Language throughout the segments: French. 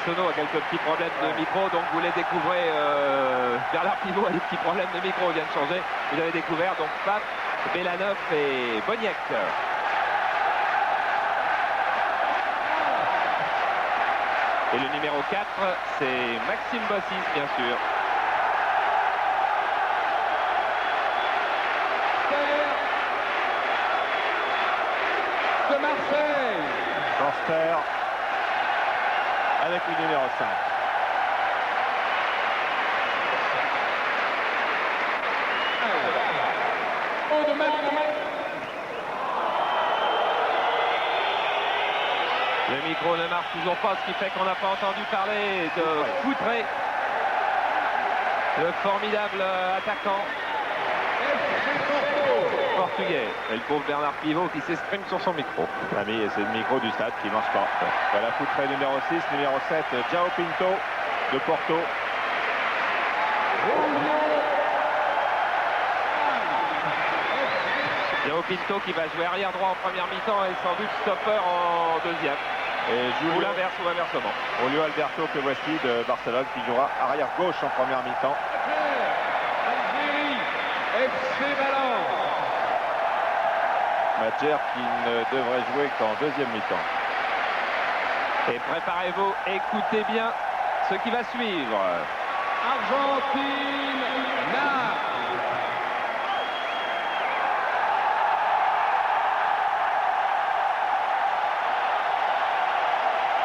Massonneau a quelques petits problèmes de micro, donc vous les découvrez. Bernard Pivot a des petits problèmes de micro, vient de changer. Vous avez découvert donc Pape, Belanov et Boniek. Et le numéro 4, c'est Maxime Bossis, bien sûr. De Marseille. Forster avec le numéro 5. Oh, de Matt. Le micro ne marche toujours pas, ce qui fait qu'on n'a pas entendu parler de Foutré, le formidable attaquant portugais. Et le pauvre Bernard Pivot qui s'exprime sur son micro. Ami, et c'est le micro du stade qui marche pas. Voilà, Foutré numéro 6, numéro 7, João Pinto de Porto. João Pinto qui va jouer arrière droit en première mi-temps et sans doute stopper en deuxième. Et Ou l'inverse ou inversement. Julio Alberto que voici de Barcelone qui jouera arrière gauche en première mi-temps. Algérie, FC Valence. Madjer qui ne devrait jouer qu'en deuxième mi-temps. Et préparez-vous, écoutez bien ce qui va suivre. Argentine, Naples.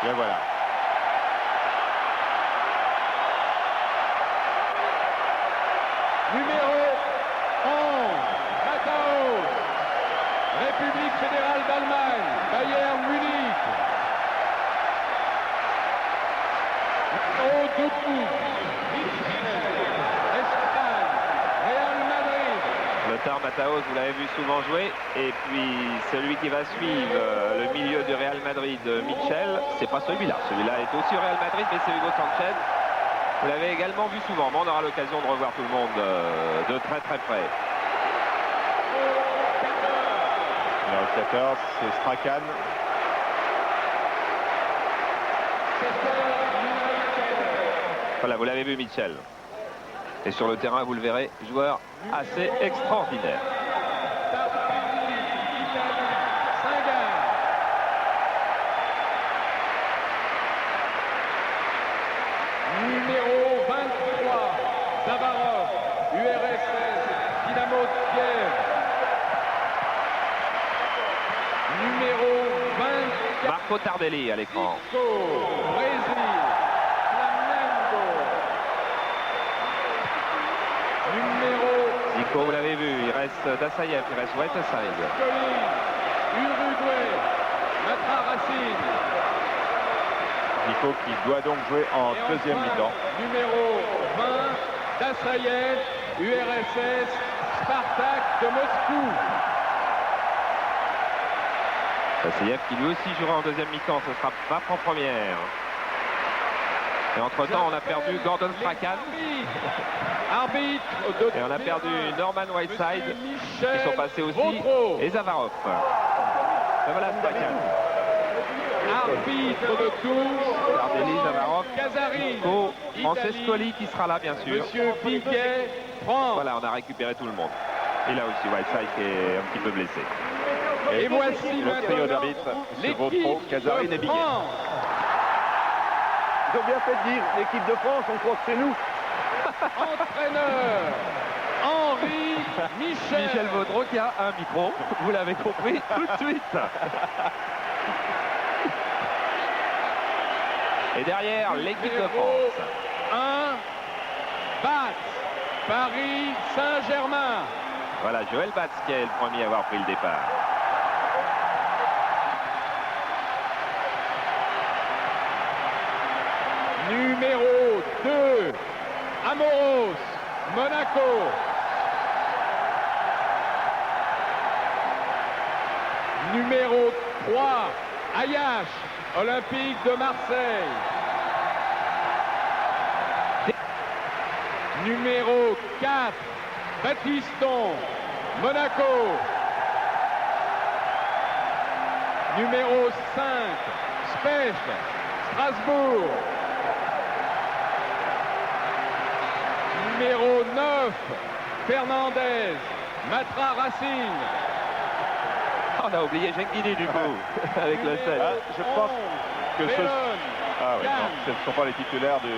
Bien voilà. Numéro 11, Mataos. République fédérale d'Allemagne, Bayern Munich. Numéro 12, Espagne, Real Madrid. Lothar Matthäus, vous l'avez vu souvent jouer. Et puis celui qui va suivre, le milieu du Real Madrid, Michel, c'est pas celui-là. Celui-là est aussi au Real Madrid, mais c'est Hugo Sanchez. Vous l'avez également vu souvent, mais on aura l'occasion de revoir tout le monde de très très près. Numéro 14, c'est Strachan. Voilà, vous l'avez vu, Michel. Et sur le terrain, vous le verrez, joueur assez extraordinaire. Numéro 23, Zavarov, URSS, Dynamo de Kiev. Numéro 24, Marco Tardelli à l'écran. Brésil, Flamengo. Numéro Zico, vous l'avez vu, il reste Dassayev, il reste Whiteside. Colline, Uruguay, Matra Racine. Nico qui doit donc jouer en Et deuxième enfin, mi-temps. Numéro 20, Dassayev, URSS, Spartak de Moscou. Dassayev qui lui aussi jouera en deuxième mi-temps, ce sera Pape en première. Et entre-temps, on a perdu Gordon Strachan. Arbitre de Et on a perdu Norman Whiteside, Michel qui sont passés aussi, Vautreau. et Zavarov. Et voilà Strachan. Arbitre de touche, Tardelli, Zavarov, Casarini. Zico, Italie. Francescoli qui sera là, bien sûr. Monsieur Piquet, France. Voilà, on a récupéré tout le monde. Et là aussi, Whiteside qui est un petit peu blessé. Et voici le trio d'arbitres, M. Vautreau, Casarini et l'équipe de Biguet. France. Ils ont bien fait de dire l'équipe de France, on croit que c'est nous. Entraîneur, Henri Michel. Michel Vaudreau qui a un micro, vous l'avez compris tout de suite. Et derrière, l'équipe de France. 1, Batz, Paris Saint-Germain. Voilà, Joël Batz qui est le premier à avoir pris le départ. Numéro 2, Amoros, Monaco. Numéro 3, Ayache, Olympique de Marseille. Numéro 4, Batiston, Monaco. Numéro 5, Spech, Strasbourg. Fernandez, Matra Racine. On a oublié Genghini du coup, avec le 7. Ah, je pense que ce... Bellone, Ah oui, non, Cannes. ce ne sont pas les titulaires du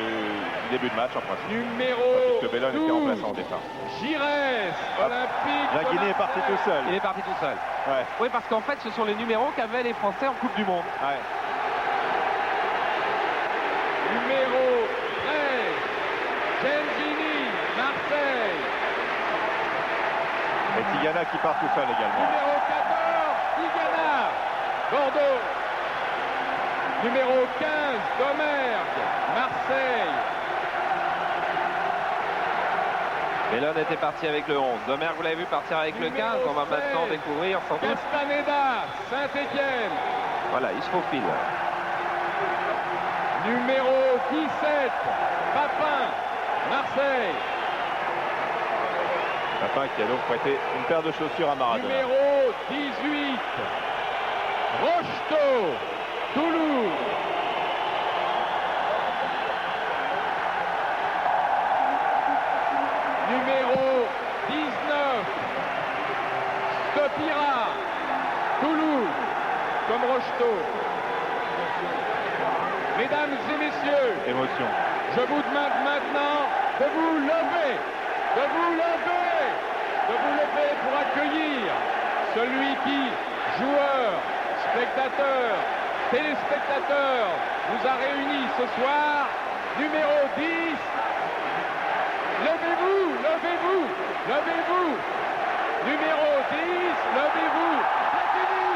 début de match en principe. Numéro Puisque Bellone était 12, remplaçant au départ. Giresse, Olympique. La de Guinée est partie Marseille. tout seul. Il est parti tout seul. Ouais, Oui, parce qu'en fait, ce sont les numéros qu'avaient les Français en Coupe du Monde. ouais. Numéro 13, Gengini, Marseille. Et Tigana qui part tout seul également. Numéro 14, Tigana, Bordeaux. Numéro 15, Domergue, Marseille. Bellone était parti avec le 11. Domergue, vous l'avez vu partir avec le 15. On va maintenant découvrir sans doute. Castaneda, Saint-Étienne. Voilà, il se faufile. Numéro 17, Papin, Marseille. Papin qui a donc prêté une paire de chaussures à Maradona. Numéro 18, Rocheteau, Toulouse. Numéro 19, Stopira, Toulouse, comme Rocheteau. Mesdames et messieurs, Émotion. je vous demande maintenant de vous lever, pour accueillir celui qui, joueurs, spectateurs, téléspectateurs, nous a réunis ce soir, numéro 10. Levez-vous, levez-vous, levez-vous. Numéro 10, levez-vous. Platini.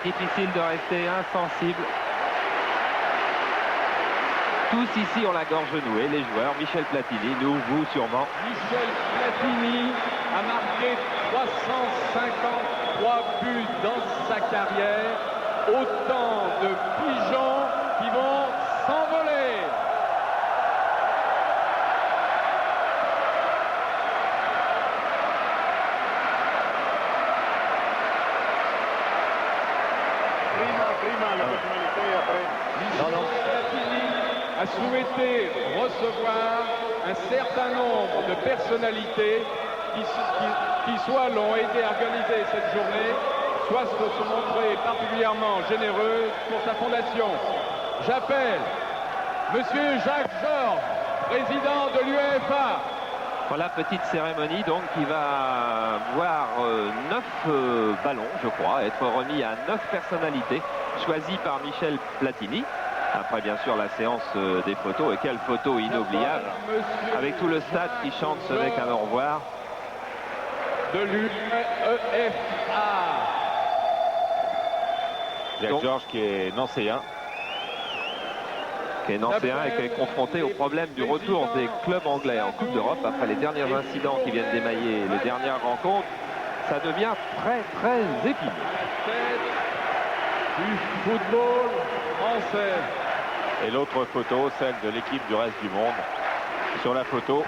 Difficile de rester insensible. Tous ici ont la gorge nouée, les joueurs. Michel Platini, nous, vous sûrement. Michel Platini a marqué 353 buts dans sa carrière. Autant de pigeons qui vont s'envoler. Prima la personnalité, après. Michel Platini a souhaité recevoir un certain nombre de personnalités qui soit l'ont aidé à organiser cette journée, soit se sont montrées particulièrement généreuses pour sa fondation. J'appelle Monsieur Jacques Georges, président de l'UEFA. Voilà, petite cérémonie donc qui va voir 9 ballons, je crois, être remis à 9 personnalités choisies par Michel Platini. Après bien sûr la séance des photos, et quelle photo inoubliable avec tout le stade qui chante ce n'est qu'un au revoir. De l'UEFA. Jacques Donc, Georges qui est nancéen. Qui est nancéen et qui est confronté au problème du retour des clubs anglais en Coupe d'Europe après les derniers incidents qui viennent d'émailler les dernières rencontres. Ça devient très épineux. Du football français. Et l'autre photo, celle de l'équipe du reste du monde. Sur la photo,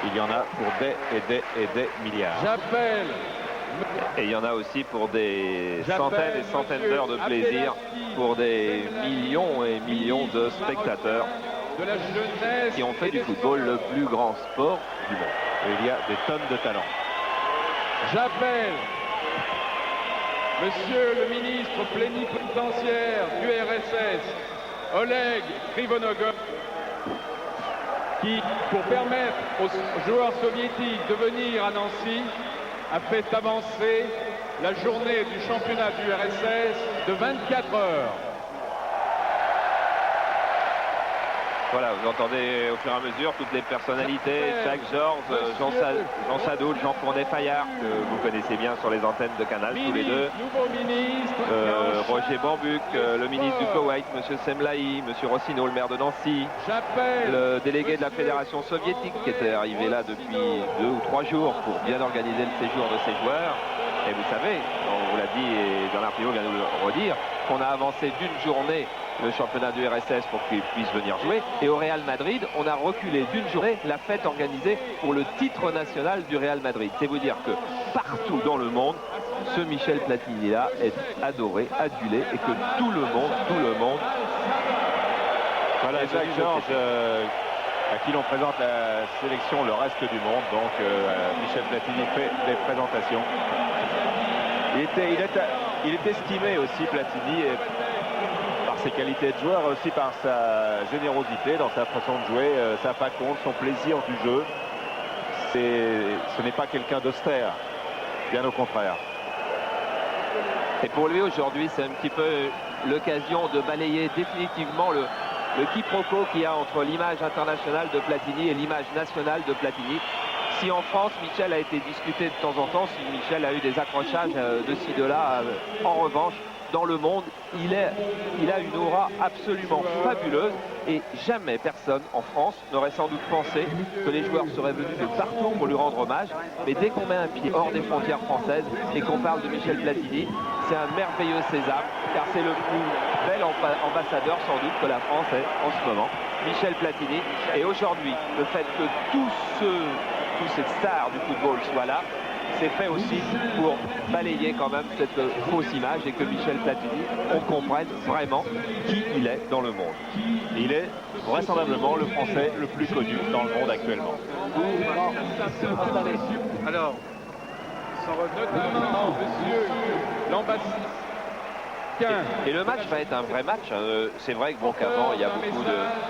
il y en a pour des milliards. J'appelle. Et il y en a aussi pour des J'appelle centaines et centaines d'heures de plaisir, pour des millions et millions de spectateurs De la jeunesse qui ont fait du football le plus grand sport du monde. Et il y a des tonnes de talents. J'appelle Monsieur le ministre plénipotentiaire du RSS, Oleg Krivonogov, qui, pour permettre aux joueurs soviétiques de venir à Nancy, a fait avancer la journée du championnat du RSS de 24 heures. Voilà, vous entendez au fur et à mesure toutes les personnalités, Jacques Georges, Jean Sadoul, Jean Fournet-Fayard, que vous connaissez bien sur les antennes de Canal, tous les deux. Nouveau ministre. Roger Bambuc, le ministre du Koweït, M. Semlaï, M. Rossineau, le maire de Nancy, J'appelle le délégué de la Fédération soviétique qui était arrivé là depuis 2 ou 3 jours pour bien organiser le séjour de ses joueurs. Et vous savez, on vous l'a dit et Bernard Pivot vient de le redire, qu'on a avancé d'une journée le championnat du RSS pour qu'il puisse venir jouer. Et au Real Madrid, on a reculé d'une journée la fête organisée pour le titre national du Real Madrid. C'est vous dire que partout dans le monde, ce Michel Platini-là est adoré, adulé et que tout le monde... Voilà, Jacques Georges, à qui l'on présente la sélection, le reste du monde. Donc Michel Platini fait des présentations. Il est estimé aussi, Platini, et par ses qualités de joueur, aussi par sa générosité dans sa façon de jouer, sa faconde, son plaisir du jeu. Ce n'est pas quelqu'un d'austère, bien au contraire. Et pour lui aujourd'hui, c'est un petit peu l'occasion de balayer définitivement le quiproquo qu'il y a entre l'image internationale de Platini et l'image nationale de Platini. Si en France, Michel a été discuté de temps en temps, si Michel a eu des accrochages de ci, de là, en revanche, dans le monde, il a une aura absolument fabuleuse et jamais personne en France n'aurait sans doute pensé que les joueurs seraient venus de partout pour lui rendre hommage. Mais dès qu'on met un pied hors des frontières françaises et qu'on parle de Michel Platini, c'est un merveilleux sésame, car c'est le plus bel ambassadeur sans doute que la France ait en ce moment, Michel Platini. Et aujourd'hui, le fait que tous ces stars du football soient là, c'est fait aussi pour balayer quand même cette fausse image et que Michel Platini, on comprenne vraiment qui il est dans le monde. Il est vraisemblablement le Français le plus connu dans le monde actuellement. Alors, notamment, monsieur l'ambassadeur. Et le match va être un vrai match. C'est vrai que bon, qu'avant il y a beaucoup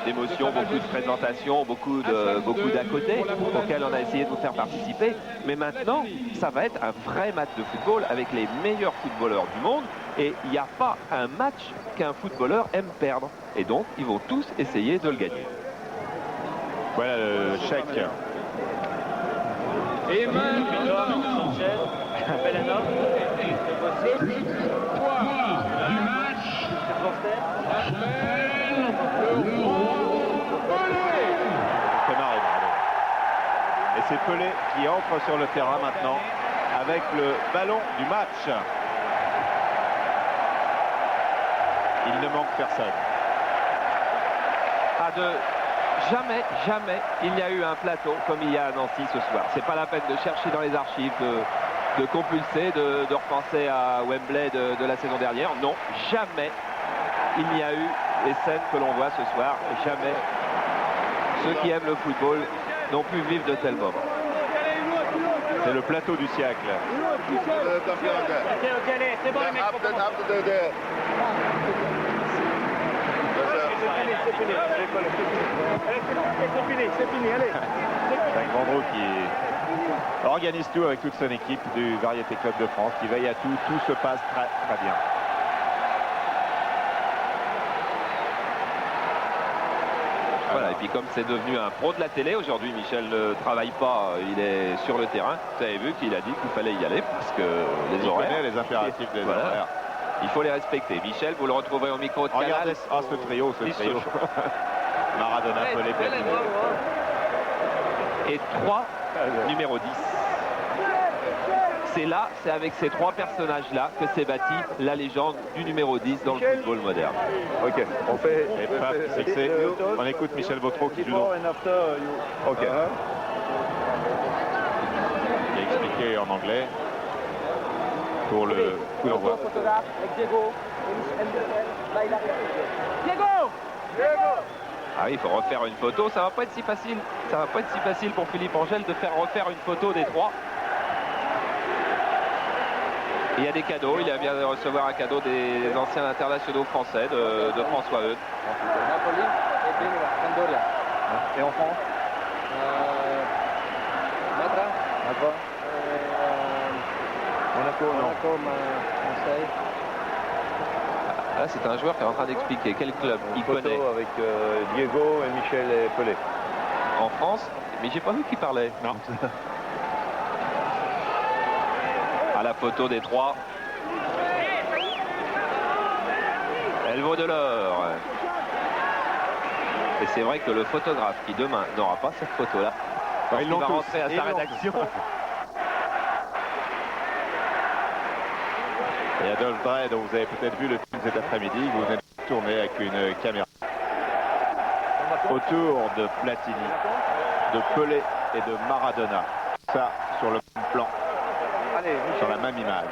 d'émotions, beaucoup de présentations, beaucoup d'à côté auxquels on a essayé de vous faire participer. Mais maintenant, ça va être un vrai match de football avec les meilleurs footballeurs du monde. Et il n'y a pas un match qu'un footballeur aime perdre. Et donc, ils vont tous essayer de le gagner. Voilà le chèque. Et maintenant, Et c'est Pelé qui entre sur le terrain maintenant avec le ballon du match. Il ne manque personne. Jamais il n'y a eu un plateau comme il y a à Nancy ce soir. C'est pas la peine de chercher dans les archives, de compulser, de repenser à Wembley de la saison dernière. Non, jamais il n'y a eu les scènes que l'on voit ce soir. Jamais ceux qui aiment le football n'ont pu vivre de tels moments. C'est le plateau du siècle. Jacques Vendroux qui organise tout avec toute son équipe du Variété Club de France, qui veille à tout. Tout se passe très très bien. Voilà, et puis comme c'est devenu un pro de la télé, aujourd'hui Michel ne travaille pas, il est sur le terrain. Vous avez vu qu'il a dit qu'il fallait y aller parce que les horaires, les impératifs des horaires. Il faut les respecter. Michel, vous le retrouverez au micro de Canal. Regardez ce trio, Maradona, Pelé, Platini. Et 3, numéro 10. C'est avec ces 3 personnages-là que s'est bâtie la légende du numéro 10 dans le football moderne. Ok, on fait. On écoute Michel Vautreau qui joue. Ok. Il a expliqué en anglais pour le coup d'envoi. Ah oui, il faut refaire une photo. Ça va pas être si facile. Ça va pas être si facile pour Philippe Angel de refaire une photo des 3. Il y a des cadeaux. Il vient de recevoir un cadeau des anciens internationaux français de François Eudes. Et en France Monaco, Marseille. Là, c'est un joueur qui est en train d'expliquer quel club il connaît avec Diego et Michel et Pelé. en France, mais j'ai pas vu qu'il parlait. Non. À la photo des trois. Elle vaut de l'or. Et c'est vrai que le photographe qui demain n'aura pas cette photo-là, il va rentrer à sa rédaction. Et Adolphe Drey, dont vous avez peut-être vu le film cet après-midi, vous venez de tourner avec une caméra autour de Platini, de Pelé et de Maradona. Ça sur le même plan, sur la même image.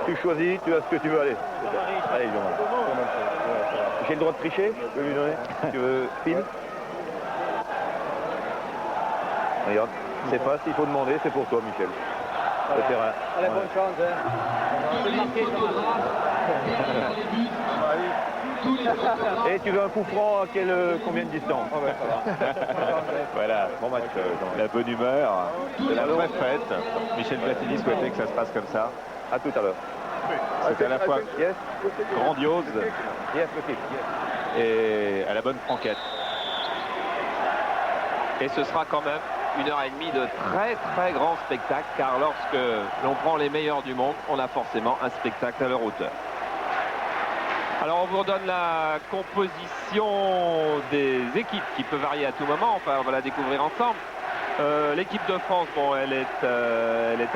Tu choisis, tu as ce que tu veux aller. Allez, j'ai le droit de tricher, je peux lui donner. Tu veux film? Regarde, c'est pas s'il faut demander, c'est pour toi, Michel. Le terrain. Allez, bonne chance. Et tu veux un coup franc à combien de distance? Voilà, bon match, la bonne humeur, de la vraie fête. Michel Platini souhaitait que ça se passe comme ça. À tout à l'heure. C'était à la fois grandiose Yes. et à la bonne franquette. Et ce sera quand même 1h30 de très très grand spectacle, car lorsque l'on prend les meilleurs du monde, on a forcément un spectacle à leur hauteur. Alors on vous redonne la composition des équipes qui peut varier à tout moment, enfin on va la découvrir ensemble. L'équipe de France, bon, elle est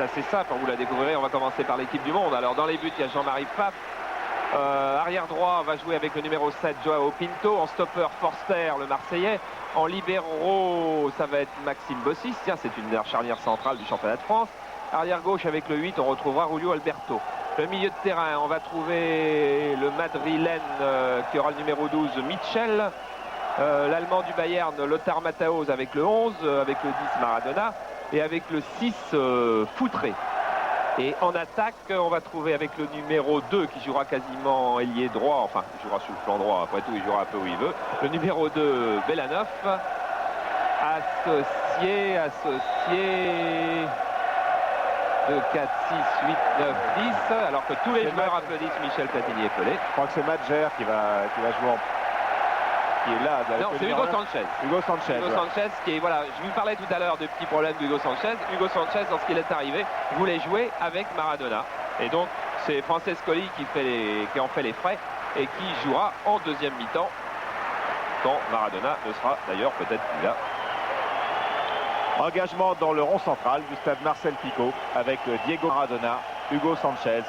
assez simple, vous la découvrirez. On va commencer par l'équipe du monde. Alors dans les buts, il y a Jean-Marie Pfaff. Arrière droit, on va jouer avec le numéro 7, Joao Pinto. En stopper, Forster, le Marseillais. En libéraux, ça va être Maxime Bossis. Tiens, c'est une charnière centrale du championnat de France. Arrière gauche, avec le 8, on retrouvera Julio Alberto. Le milieu de terrain, on va trouver le madrilène qui aura le numéro 12, Mitchell. L'allemand du Bayern, Lothar Matthäus avec le 11, avec le 10 Maradona et avec le 6 Foutré. Et en attaque, on va trouver avec le numéro 2 qui jouera quasiment ailier droit, enfin il jouera sur le flanc droit, après tout il jouera un peu où il veut. Le numéro 2 Belanov, associé de 4, 6, 8, 9, 10, alors que tous les joueurs applaudissent Michel Platini et Pelé. Je crois que c'est Madjer qui va jouer qui est là. Non, c'est Hugo Sanchez. Hugo Sanchez. Hugo Sanchez qui est, voilà, je vous parlais tout à l'heure de petits problèmes d'Hugo Sanchez. Hugo Sanchez, lorsqu'il est arrivé, voulait jouer avec Maradona. Et donc, c'est Francescoli qui en fait les frais et qui jouera en deuxième mi-temps quand Maradona ne sera d'ailleurs peut-être plus là. Engagement dans le rond central du stade Marcel Picot avec Diego Maradona, Hugo Sanchez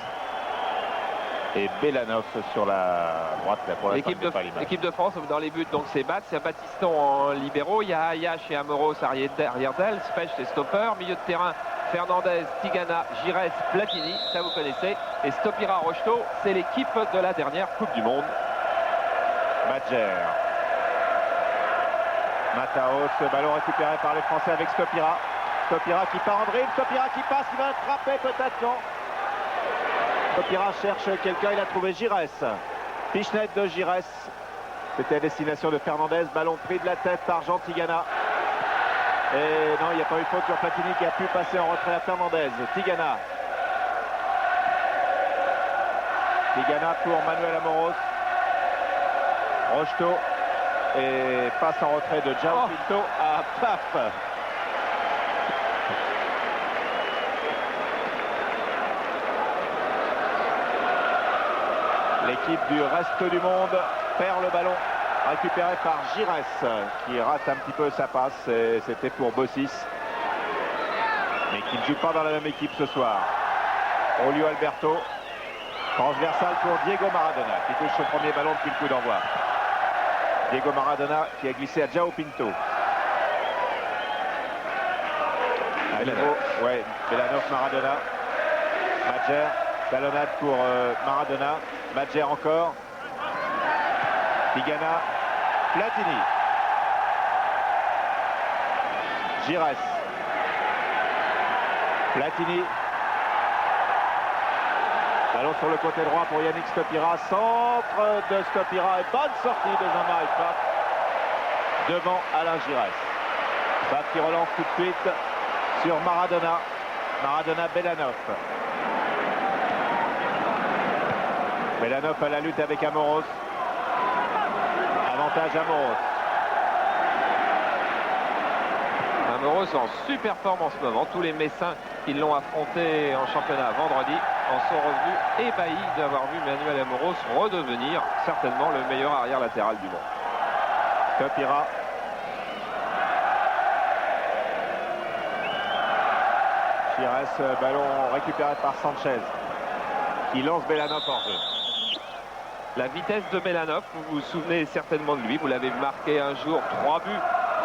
et Belanov sur la droite. L'équipe de France dans les buts, donc c'est Batz, il y a Battiston en libéraux, il y a Ayache et Amoros arrière d'elle, Specht et stopper, milieu de terrain Fernandez, Tigana, Gires, Platini, ça vous connaissez, et Stopira Rocheteau, c'est l'équipe de la dernière Coupe du Monde. Madjer. Matthäus, ballon récupéré par les Français avec Stopira. Stopira qui part en dribble, Stopira qui passe, il va attraper peut-être, non. Stopira cherche quelqu'un, il a trouvé Gires. Pichenet de Gires. C'était à destination de Fernandez, ballon pris de la tête par Jean Tigana. Et non, il n'y a pas eu faute sur Platini qui a pu passer en retrait à Fernandez. Tigana. Tigana pour Manuel Amoros. Rocheteau. Et passe en retrait de Joao Pinto à Pfaff. L'équipe du reste du monde perd le ballon, récupéré par Gires qui rate un petit peu sa passe. C'était pour Bossis, mais qui ne joue pas dans la même équipe ce soir. Julio Alberto, transversal pour Diego Maradona qui touche son premier ballon depuis le coup d'envoi. Diego Maradona qui a glissé à Joao Pinto. Belanov, Maradona. Madjer, talonnade pour Maradona. Madjer encore. Tigana. Platini. Gires. Platini. Ballon sur le côté droit pour Yannick Stopira. Centre de Stopira et bonne sortie de Jean-Marie Pfaff devant Alain Gires. Pfaff qui relance tout de suite sur Maradona. Maradona Belanov. Belanov à la lutte avec Amoros. Avantage Amoros. Amoros en super forme en ce moment. Tous les Messins qui l'ont affronté en championnat vendredi en sont revenus ébahis d'avoir vu Manuel Amoros redevenir certainement le meilleur arrière latéral du monde. Copira. Chires, ballon récupéré par Sanchez qui lance Belanov en jeu. La vitesse de Belanov, vous vous souvenez certainement de lui, vous l'avez marqué un jour 3 buts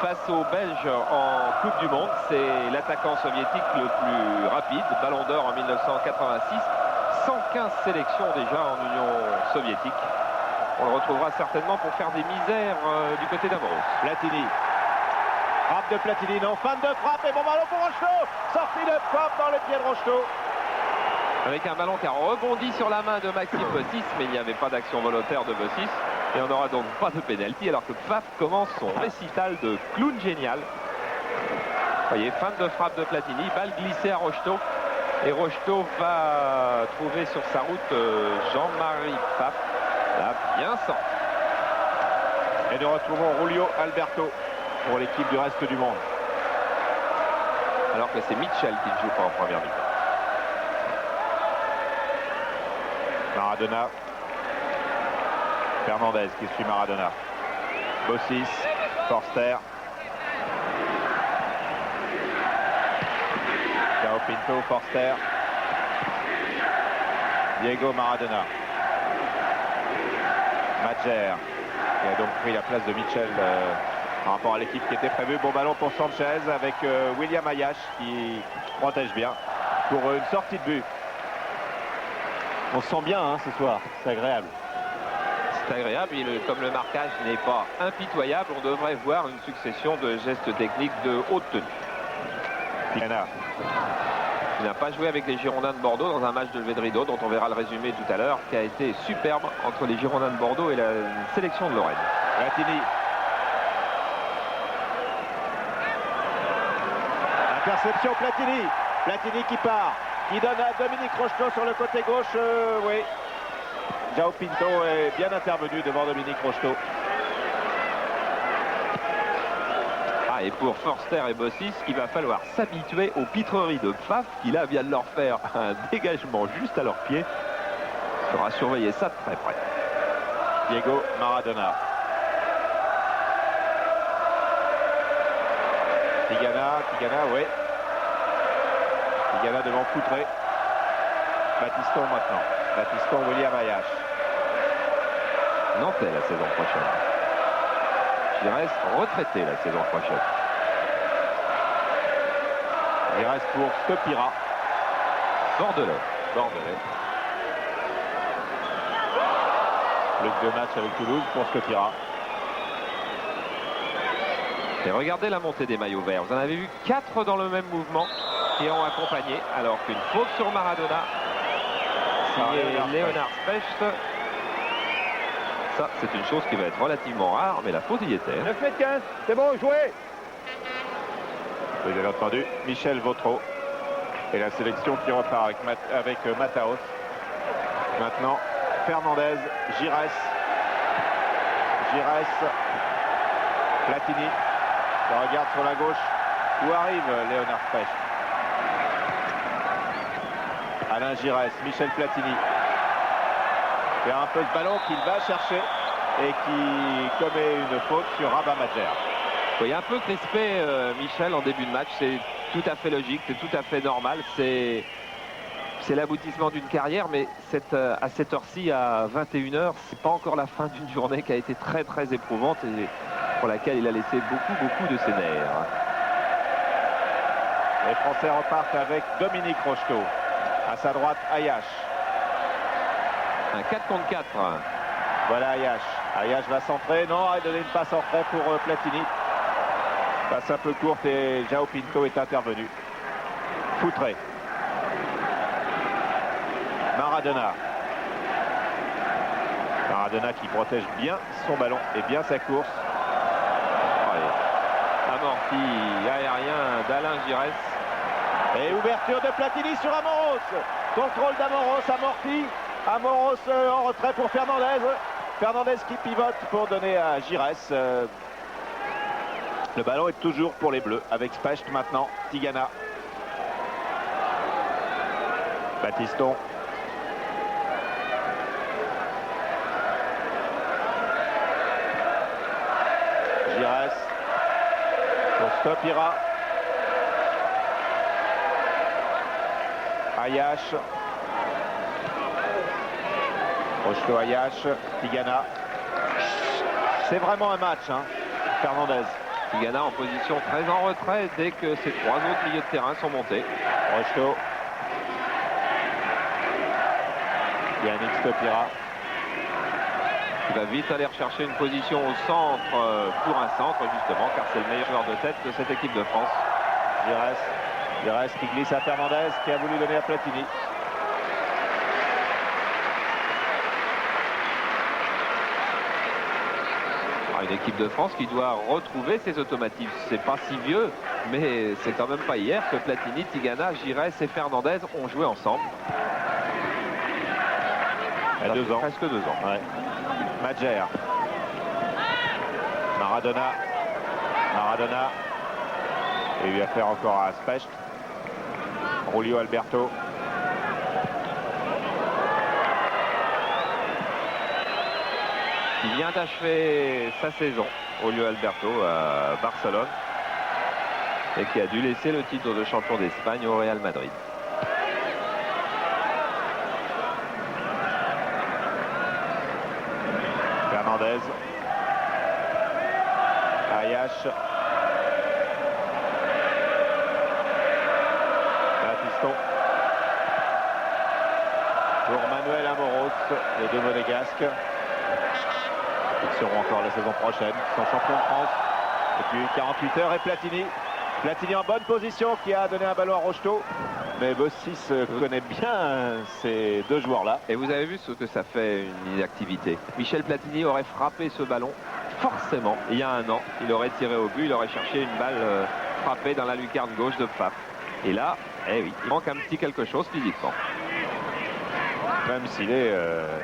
face aux Belges en Coupe du Monde. C'est l'attaquant soviétique le plus rapide, Ballon d'Or en 1986, 115 sélections déjà en Union soviétique. On le retrouvera certainement pour faire des misères du côté d'Amoros. Platini. Frappe de Platini, non, fin de frappe et bon ballon pour Rocheteau. Sortie de frappe dans le pied de Rocheteau. Avec un ballon qui a rebondi sur la main de Maxime Bossis, mais il n'y avait pas d'action volontaire de Bossis. Et on n'aura donc pas de pénalty, alors que Pfaff commence son récital de clown génial. Vous voyez, fin de frappe de Platini, balle glissée à Rocheteau. Et Rocheteau va trouver sur sa route Jean-Marie Pfaff. Là, bien sorti. Et nous retrouvons Julio Alberto pour l'équipe du reste du monde. Alors que c'est Mitchell qui ne joue pas en première mi-temps. Maradona. Fernandez qui suit Maradona. Bossis. Forster. João Pinto. Forster. Diego Maradona. Madjer qui a donc pris la place de Mitchell par rapport à l'équipe qui était prévue. Bon ballon pour Sanchez avec William Ayash qui protège bien pour une sortie de but. On se sent bien hein, ce soir, c'est agréable. C'est agréable, comme le marquage n'est pas impitoyable, on devrait voir une succession de gestes techniques de haute tenue. Tigana. Il n'a pas joué avec les Girondins de Bordeaux dans un match de levée de rideau dont on verra le résumé tout à l'heure, qui a été superbe entre les Girondins de Bordeaux et la sélection de Lorraine. Platini. Interception Platini. Platini qui part, qui donne à Dominique Rocheteau sur le côté gauche. Oui. João Pinto est bien intervenu devant Dominique Rocheteau. Ah, et pour Forster et Bossis, il va falloir s'habituer aux pitreries de Pfaff qui là vient de leur faire un dégagement juste à leurs pieds. Il faudra surveiller ça de très près. Diego Maradona. Tigana, oui. Tigana devant Foutré. Batiston maintenant. Batiston, William Ayash. Nantais la saison prochaine. Gires retraité la saison prochaine. Il reste pour Stopira. Bordelais. Le 2 matchs avec Toulouse pour Stopira. Et regardez la montée des maillots verts. Vous en avez vu 4 dans le même mouvement qui ont accompagné. Alors qu'une faute sur Maradona. Signé Léonard Specht. Ça, c'est une chose qui va être relativement rare, mais la faute y était. 9 mètres 15, c'est bon, jouez. Vous avez entendu Michel Vautreau. Et la sélection qui repart avec Mataos. Maintenant, Fernandez, Gires. Platini. On regarde sur la gauche. Où arrive Léonard Specht? Alain Gires, Michel Platini. Il y a un peu ce ballon qu'il va chercher et qui commet une faute sur Rabat Madjer. Il y a un peu crispé Michel en début de match. C'est tout à fait logique, c'est tout à fait normal. C'est l'aboutissement d'une carrière, mais à cette heure-ci, à 21h, c'est pas encore la fin d'une journée qui a été très très éprouvante et pour laquelle il a laissé beaucoup de ses nerfs. Les Français repartent avec Dominique Rocheteau. À sa droite, Ayash. Un 4 contre 4. Voilà Ayash. Ayash va centrer. Non, il a donné une passe en retrait pour Platini. Passe un peu courte et João Pinto est intervenu. Foutré. Maradona. Maradona qui protège bien son ballon et bien sa course. Amorti aérien d'Alain Gires. Et ouverture de Platini sur Amoros. Contrôle d'Amoros, amorti. Amoros en retrait pour Fernandez. Fernandez qui pivote pour donner à Giresse. Le ballon est toujours pour les Bleus avec Specht maintenant. Tigana. Batiston. Giresse. Pour Stopira. Ayash. Rocheteau, Ayash, Tigana. C'est vraiment un match, hein, Fernandez. Tigana en position très en retrait dès que ces trois autres milieux de terrain sont montés. Rocheteau. Yannick Stopira. Il va vite aller rechercher une position au centre pour un centre, justement, car c'est le meilleur joueur de tête de cette équipe de France. Giresse qui glisse à Fernandez, qui a voulu donner à Platini. Une équipe de France qui doit retrouver ses automatismes. C'est pas si vieux, mais c'est quand même pas hier que Platini, Tigana, Giresse et Fernandez ont joué ensemble. Il y a 2 ans. Presque 2 ans. Ouais. Madjer. Maradona. Et il va faire encore à Specht. Julio Alberto. Qui vient d'achever sa saison au lieu Alberto à Barcelone et qui a dû laisser le titre de champion d'Espagne au Real Madrid. Fernandez. Ayash. Batiston. Pour Manuel Amoros, les deux monégasques. Ils seront encore la saison prochaine, ils sont champions de France depuis 48 heures. Et Platini en bonne position qui a donné un ballon à Rocheteau. Mais Bossis connaît bien ces deux joueurs-là. Et vous avez vu ce que ça fait une inactivité. Michel Platini aurait frappé ce ballon forcément il y a 1 an. Il aurait tiré au but, il aurait cherché une balle frappée dans la lucarne gauche de Pfaff. Et là, eh oui, il manque un petit quelque chose physiquement. Même s'il est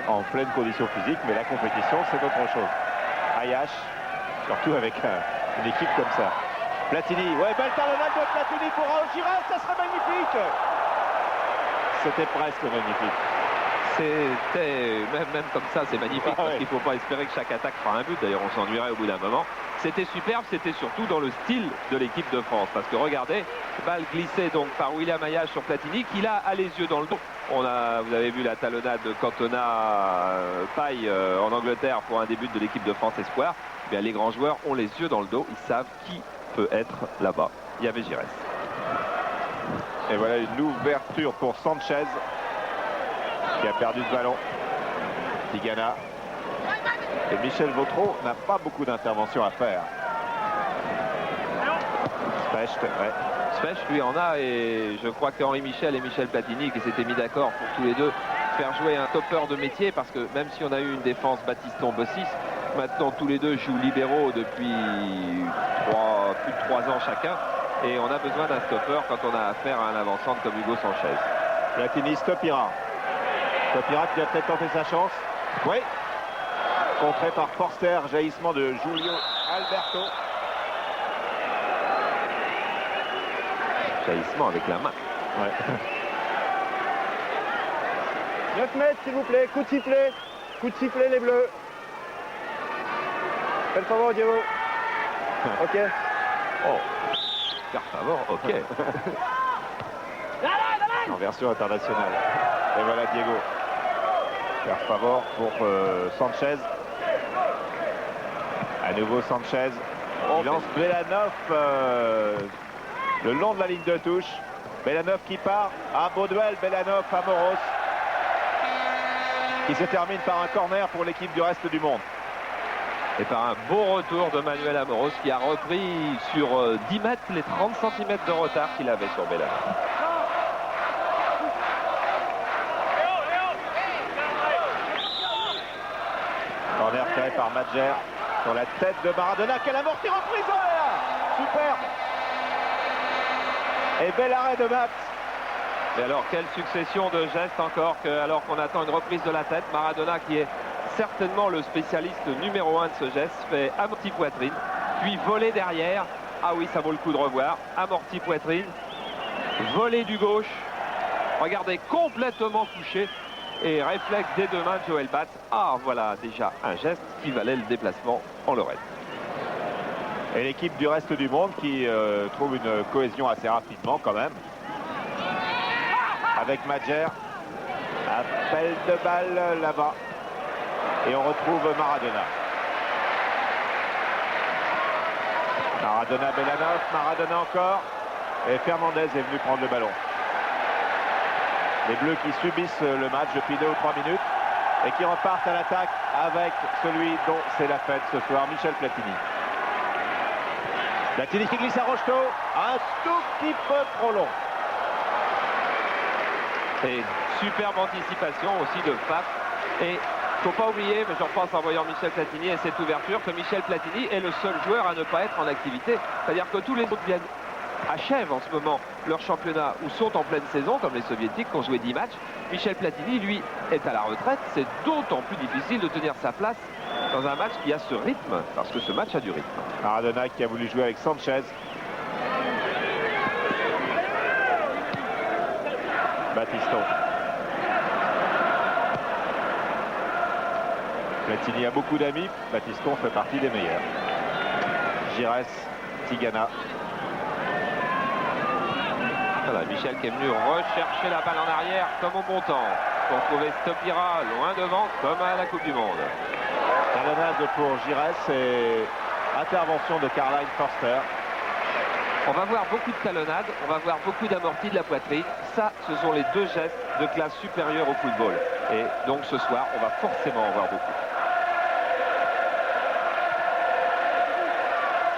en pleine condition physique, mais la compétition, c'est autre chose. Ayash, surtout avec une équipe comme ça. Platini, ouais, belle talonnade de Platini pour Giresse, ça serait magnifique. C'était presque magnifique. C'était, même comme ça, c'est magnifique, parce qu'il ne faut pas espérer que chaque attaque fera un but. D'ailleurs, on s'ennuierait au bout d'un moment. C'était superbe, c'était surtout dans le style de l'équipe de France. Parce que regardez, balle glissée donc par William Ayash sur Platini, qui là a les yeux dans le dos. Vous avez vu la talonnade de Cantona Paille en Angleterre pour un début de l'équipe de France Espoir. Eh bien, les grands joueurs ont les yeux dans le dos, ils savent qui peut être là-bas. Il y avait Giresse. Et voilà une ouverture pour Sanchez, qui a perdu ce ballon. Tigana. Et Michel Vautreau n'a pas beaucoup d'interventions à faire. Specht, ouais. Specht, lui, en a, et je crois qu'Henri Michel et Michel Platini qui s'étaient mis d'accord pour tous les deux faire jouer un topper de métier, parce que même si on a eu une défense Batiston-Bossis, maintenant tous les deux jouent libéraux depuis plus de 3 ans chacun, et on a besoin d'un stopper quand on a affaire à un avant-centre comme Hugo Sanchez. Platini, Stopira qui a peut-être tenté sa chance. Oui. Contré par Forster, jaillissement de Julio Alberto. Jaillissement avec la main. Ouais. 9 mètres s'il vous plaît, coup de sifflet les Bleus. Faites favor Diego. Ok. Oh, carte favor, ok. En version internationale. Et voilà Diego. Carte favor pour Sanchez. À nouveau Sanchez. Il lance Belanov le long de la ligne de touche. Belanov qui part. Un beau duel, Belanov Amoros. Qui se termine par un corner pour l'équipe du reste du monde. Et par un beau retour de Manuel Amoros qui a repris sur 10 mètres les 30 cm de retard qu'il avait sur Belanov. Corner tiré par Madjer sur la tête de Maradona. Quelle amortie reprise, oh là là. Superbe. Et bel arrêt de Max. Et alors, quelle succession de gestes encore, alors qu'on attend une reprise de la tête. Maradona, qui est certainement le spécialiste numéro 1 de ce geste, fait amorti poitrine, puis voler derrière. Ah oui, ça vaut le coup de revoir. Amorti poitrine, volé du gauche. Regardez, complètement couché. Et réflexe des deux mains de Joël Batz. Ah, voilà déjà un geste qui valait le déplacement en Lorraine. Et l'équipe du reste du monde qui trouve une cohésion assez rapidement quand même. Avec Madjer. Appel de balle là-bas. Et on retrouve Maradona. Maradona, Belanov, Maradona encore. Et Fernandez est venu prendre le ballon. Les Bleus qui subissent le match depuis 2 ou 3 minutes et qui repartent à l'attaque avec celui dont c'est la fête ce soir, Michel Platini. Platini qui glisse à Rocheteau, un tout petit peu trop long. Et superbe anticipation aussi de Paf. Et faut pas oublier, mais je repense en voyant Michel Platini et cette ouverture, que Michel Platini est le seul joueur à ne pas être en activité. C'est-à-dire que tous les autres achèvent en ce moment leur championnat ou sont en pleine saison, comme les Soviétiques qui ont joué 10 matchs. Michel Platini, lui, est à la retraite. C'est d'autant plus difficile de tenir sa place dans un match qui a ce rythme, parce que ce match a du rythme. Maradona qui a voulu jouer avec Sanchez. Battiston. Platini a beaucoup d'amis, Battiston fait partie des meilleurs. Gires, Tigana. Voilà, Michel qui est venu rechercher la balle en arrière comme au bon temps pour trouver Stopira loin devant comme à la Coupe du Monde. Talonnade pour Gires et intervention de Karl-Heinz Förster. On va voir beaucoup de talonnades, on va voir beaucoup d'amortis de la poitrine. Ça, ce sont les deux gestes de classe supérieure au football. Et donc ce soir, on va forcément en voir beaucoup.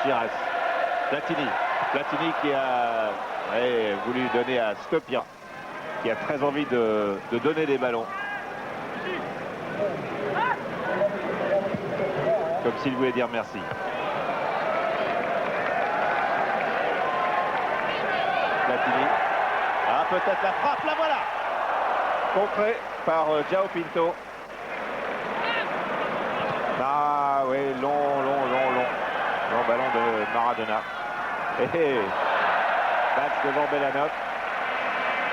Gires, Platini. Platini qui a voulu donner à Stopira, qui a très envie de donner des ballons. Comme s'il voulait dire merci. Platini. Ah, peut-être la frappe, la voilà. Contré par João Pinto. Ah oui, long ballon de Maradona. Et Batz devant Belanov.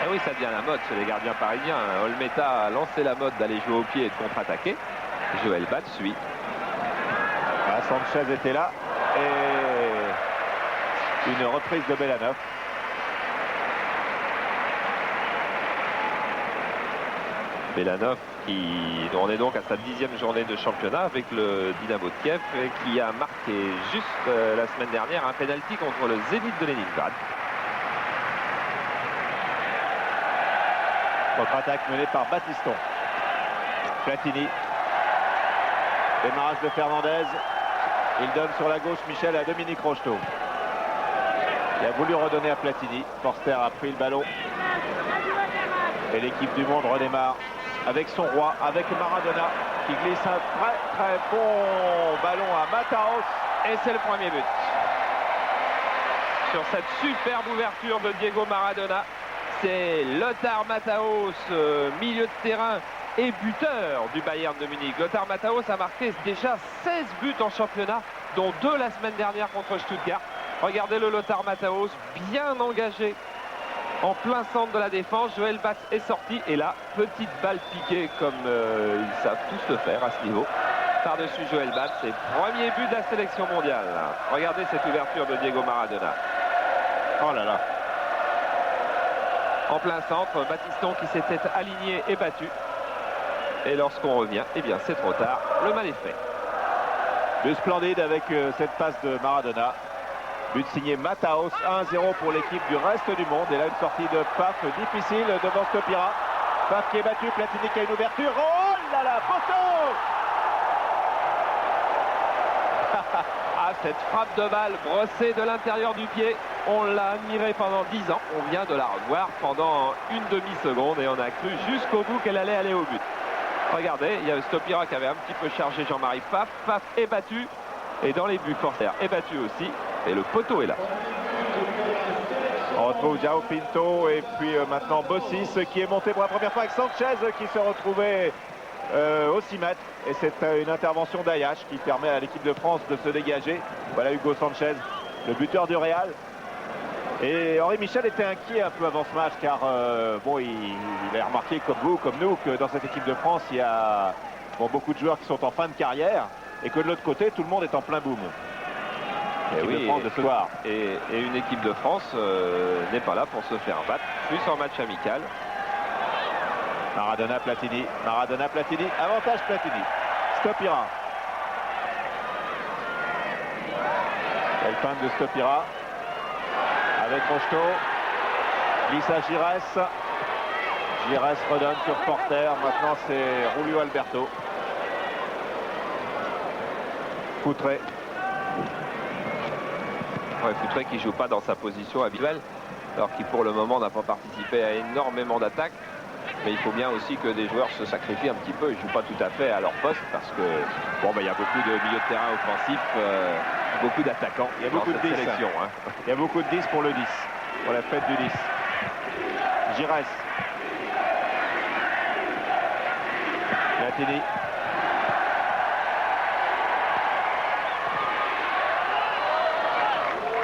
Et oui, ça devient la mode chez les gardiens parisiens. Olmeta a lancé la mode d'aller jouer au pied et de contre-attaquer. Joël Batz suit. Ah, Sanchez était là. Et une reprise de Belanov. Belanov dont on est donc à sa 10e journée de championnat avec le Dynamo de Kiev et qui a marqué juste la semaine dernière un penalty contre le Zénith de Leningrad. Contre-attaque menée par Battiston. Platini. Démarrage de Fernandez. Il donne sur la gauche Michel à Dominique Rocheteau. Il a voulu redonner à Platini. Forster a pris le ballon. Et l'équipe du monde redémarre avec son roi, avec Maradona qui glisse un très bon ballon à Mataos. Et c'est le premier but. Sur cette superbe ouverture de Diego Maradona, c'est Lothar Matthäus, milieu de terrain et buteur du Bayern de Munich. Lothar Matthäus a marqué déjà 16 buts en championnat, dont 2 la semaine dernière contre Stuttgart. Regardez le Lothar Matthäus, bien engagé en plein centre de la défense. Joël Batz est sorti et là, petite balle piquée comme ils savent tous le faire à ce niveau. Par-dessus Joël Batz, c'est premier but de la sélection mondiale. Regardez cette ouverture de Diego Maradona. Oh là là. En plein centre, Battiston qui s'était aligné et battu. Et lorsqu'on revient, eh bien c'est trop tard, le mal est fait. But splendide avec cette passe de Maradona. But signé Mataos, 1-0 pour l'équipe du reste du monde. Et là, une sortie de Paf difficile devant Stopira. Paf qui est battu, Platini qui a une ouverture. Oh là là, poteau! Ah, cette frappe de balle brossée de l'intérieur du pied, on l'a admirée pendant 10 ans. On vient de la revoir pendant une demi-seconde et on a cru jusqu'au bout qu'elle allait aller au but. Regardez, il y a Stopira qui avait un petit peu chargé Jean-Marie Paf. Paf est battu. Et dans les buts, Forster est battu aussi. Et le poteau est là. On retrouve João Pinto et puis maintenant Bossis qui est monté pour la première fois avec Sanchez qui se retrouvait au 6 mètres. Et c'est une intervention d'Ayache qui permet à l'équipe de France de se dégager. Voilà Hugo Sanchez, le buteur du Real. Et Henri Michel était inquiet un peu avant ce match car bon, il a remarqué comme vous, comme nous, que dans cette équipe de France, il y a beaucoup de joueurs qui sont en fin de carrière et que de l'autre côté, tout le monde est en plein boom. Et oui, de France de ce soir. Et une équipe de France n'est pas là pour se faire battre, plus en match amical. Maradona Platini, avantage Platini. Stopira. Quelle feinte de Stopira. Avec Rocheteau. Glisse à Giresse. Giresse redonne sur Porter. Maintenant c'est Julio Alberto. Foutré. Ouais, Foutré qui joue pas dans sa position habituelle, alors qu'il pour le moment n'a pas participé à énormément d'attaques. Mais il faut bien aussi que des joueurs se sacrifient un petit peu. Ils ne jouent pas tout à fait à leur poste parce que bon, il y a beaucoup de milieux de terrain offensifs, beaucoup d'attaquants. Il y a beaucoup de 10. Sélection, hein. Il y a beaucoup de 10 pour le 10, pour la fête du 10. Giresse. Platini.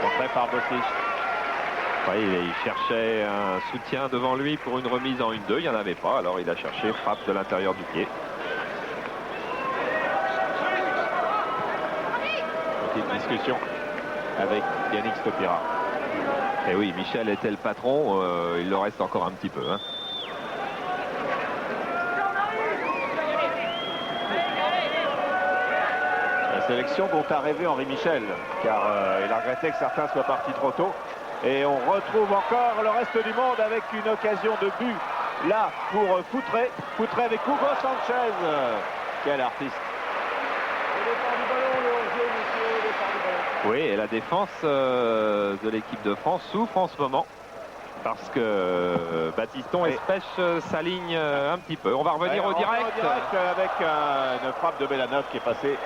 Contré par Bossis. Ouais, il cherchait un soutien devant lui pour une remise en 1-2. Il n'y en avait pas, alors il a cherché frappe de l'intérieur du pied. Petite discussion avec Yannick Stopira. Et oui, Michel était le patron, il le reste encore un petit peu. Hein. La sélection dont a rêvé Henri Michel, car il a regretté que certains soient partis trop tôt. Et on retrouve encore le reste du monde avec une occasion de but là pour Foutré. Foutré avec Hugo Sanchez. Quel artiste. Oui, et la défense de l'équipe de France souffre en ce moment. Parce que Baptiston et Spech s'alignent un petit peu. On va revenir au direct. Avec une frappe de Belanov qui est passée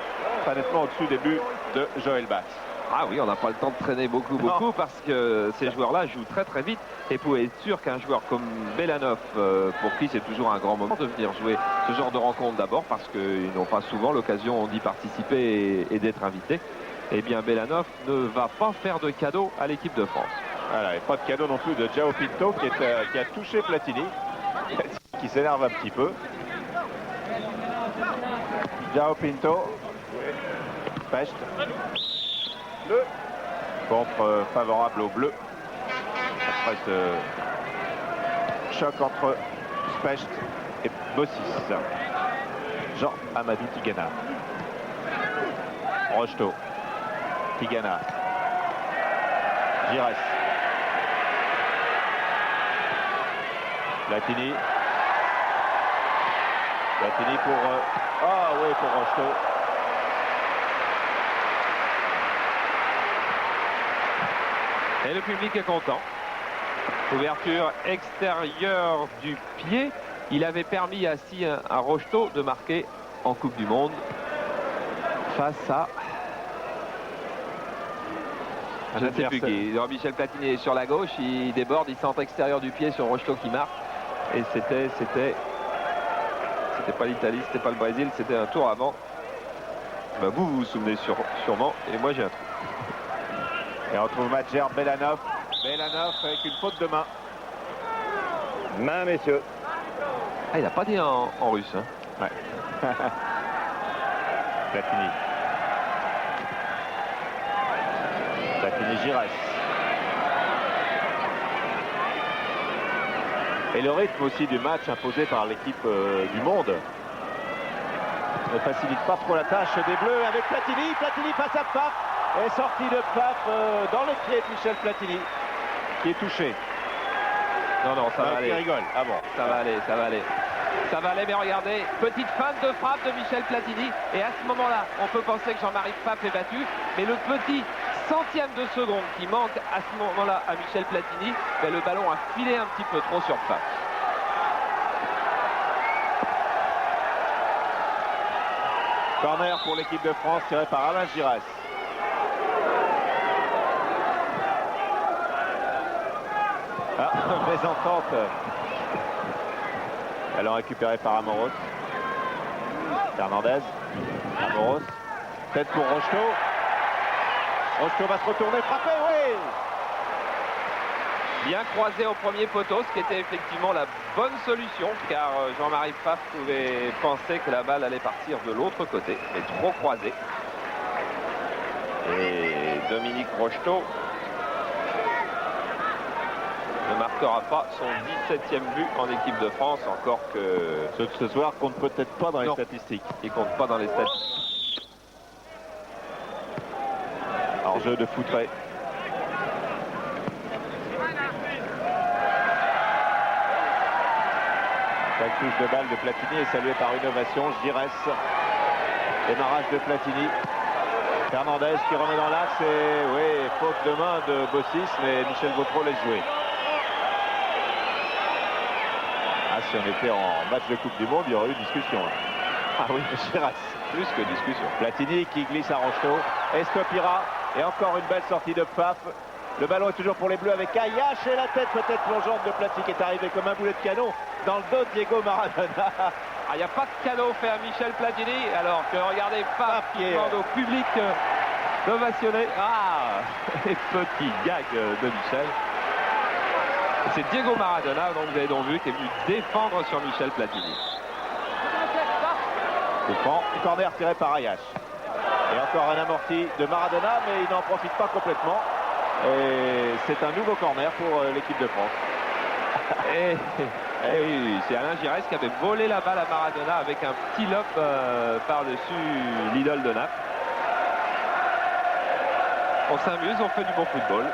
pas nettement au-dessus des buts de Joël Bats. Ah oui, on n'a pas le temps de traîner beaucoup parce que ces joueurs-là jouent très très vite. Et vous pouvez être sûr qu'un joueur comme Belanov, pour qui c'est toujours un grand moment de venir jouer ce genre de rencontre d'abord parce qu'ils n'ont pas souvent l'occasion d'y participer et d'être invités, eh bien Belanov ne va pas faire de cadeau à l'équipe de France. Voilà, et pas de cadeau non plus de João Pinto qui a touché Platini, qui s'énerve un petit peu. João Pinto. Specht. Bleu. Contre favorable au bleu. Après ce choc entre Specht et Bossis. Jean Amadou Tigana. Rocheteau. Tigana. Giresse. Platini. Platini pour... Ah oui, pour Rocheteau. Et le public est content. Ouverture extérieure du pied. Il avait permis ainsi à Rocheteau de marquer en Coupe du Monde face à... Je ne sais plus qui. Michel Platini est sur la gauche, il déborde, il centre extérieur du pied sur Rocheteau qui marque. Et c'était pas l'Italie, c'était pas le Brésil, c'était un tour avant. Ben vous vous souvenez sûrement, et moi j'ai un trou. Et on retrouve Madjer Belanov. Belanov avec une faute de main. Main, messieurs. Ah, il n'a pas dit en russe. Hein. Ouais. Platini. Platini Giresse. Et le rythme aussi du match imposé par l'équipe du monde ne facilite pas trop la tâche des Bleus avec Platini. Platini face à Pfaff. Et sortie de Pfaff dans le pied de Michel Platini qui est touché. Non, ça va aller. Qui rigole. Ah bon. Ça va aller, ça va aller. Ça va aller, mais regardez, petite feinte de frappe de Michel Platini. Et à ce moment-là, on peut penser que Jean-Marie Pfaff est battu. Mais le petit centième de seconde qui manque à ce moment-là à Michel Platini, ben le ballon a filé un petit peu trop sur Pfaff. Corner pour l'équipe de France tiré par Alain Giresse. Ah, mésentente. Ballon récupéré par Amoros. Fernandez. Amoros. Tête pour Rocheteau. Rocheteau va se retourner, frapper, oui. Bien croisé au premier poteau, ce qui était effectivement la bonne solution, car Jean-Marie Pfaff pouvait penser que la balle allait partir de l'autre côté, mais trop croisé. Et Dominique Rocheteau ne marquera pas son 17e but en équipe de France, encore que Ceux de ce soir comptent peut-être pas dans les Non. statistiques. il compte pas dans les statistiques. Alors jeu de Foutré. Chaque touche de balle de Platini est saluée par une ovation. Giresse. Démarrage de Platini. Fernandez qui remet dans l'axe et oui, faute de main de Bossis, mais Michel Vautreau laisse jouer. Ah, si on était en match de Coupe du Monde, il y aurait eu discussion. Ah oui, Giresse. Plus que discussion. Platini qui glisse à Rocheteau. Estopira. Et encore une belle sortie de Pfaff. Le ballon est toujours pour les Bleus avec Ayache et la tête peut-être plongeante de Platini qui est arrivé comme un boulet de canon dans le dos de Diego Maradona. Il n'y a pas de cadeau fait à Michel Platini, alors que regardez Pfaff qui demande au public d'ovationner. Ah, et petit gag de Michel. C'est Diego Maradona, donc vous avez donc vu, qui est venu défendre sur Michel Platini. Coup franc, corner tiré par Ayache. Et encore un amorti de Maradona, mais il n'en profite pas complètement. Et c'est un nouveau corner pour l'équipe de France. Et oui, c'est Alain Giresse qui avait volé la balle à Maradona avec un petit lob par-dessus l'idole de Naples. On s'amuse, on fait du bon football.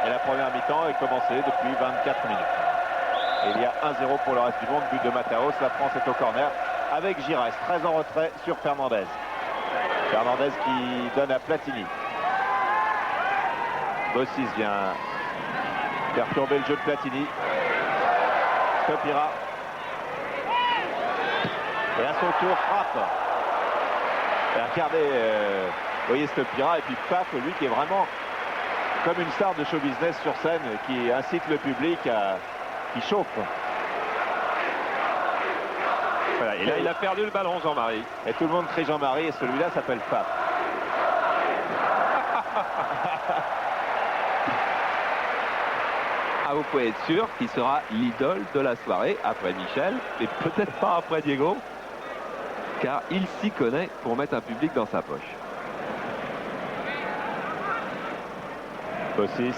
Et la première mi-temps est commencée depuis 24 minutes. Et il y a 1-0 pour le reste du monde, but de Mataos. La France est au corner avec Giresse, très en retrait sur Fernandez. Fernandez qui donne à Platini. Bossis vient perturber le jeu de Platini. Stopira. Et à son tour, frappe. Et regardez, vous voyez Stopira et puis Pfaff, lui qui est vraiment comme une star de show business sur scène, qui incite le public qui chauffe. Voilà, et là, il a perdu le ballon, Jean-Marie. Et tout le monde crie Jean-Marie et celui-là s'appelle Pfaff. Ah, vous pouvez être sûr qu'il sera l'idole de la soirée après Michel, mais peut-être pas après Diego, car il s'y connaît pour mettre un public dans sa poche. Bossis.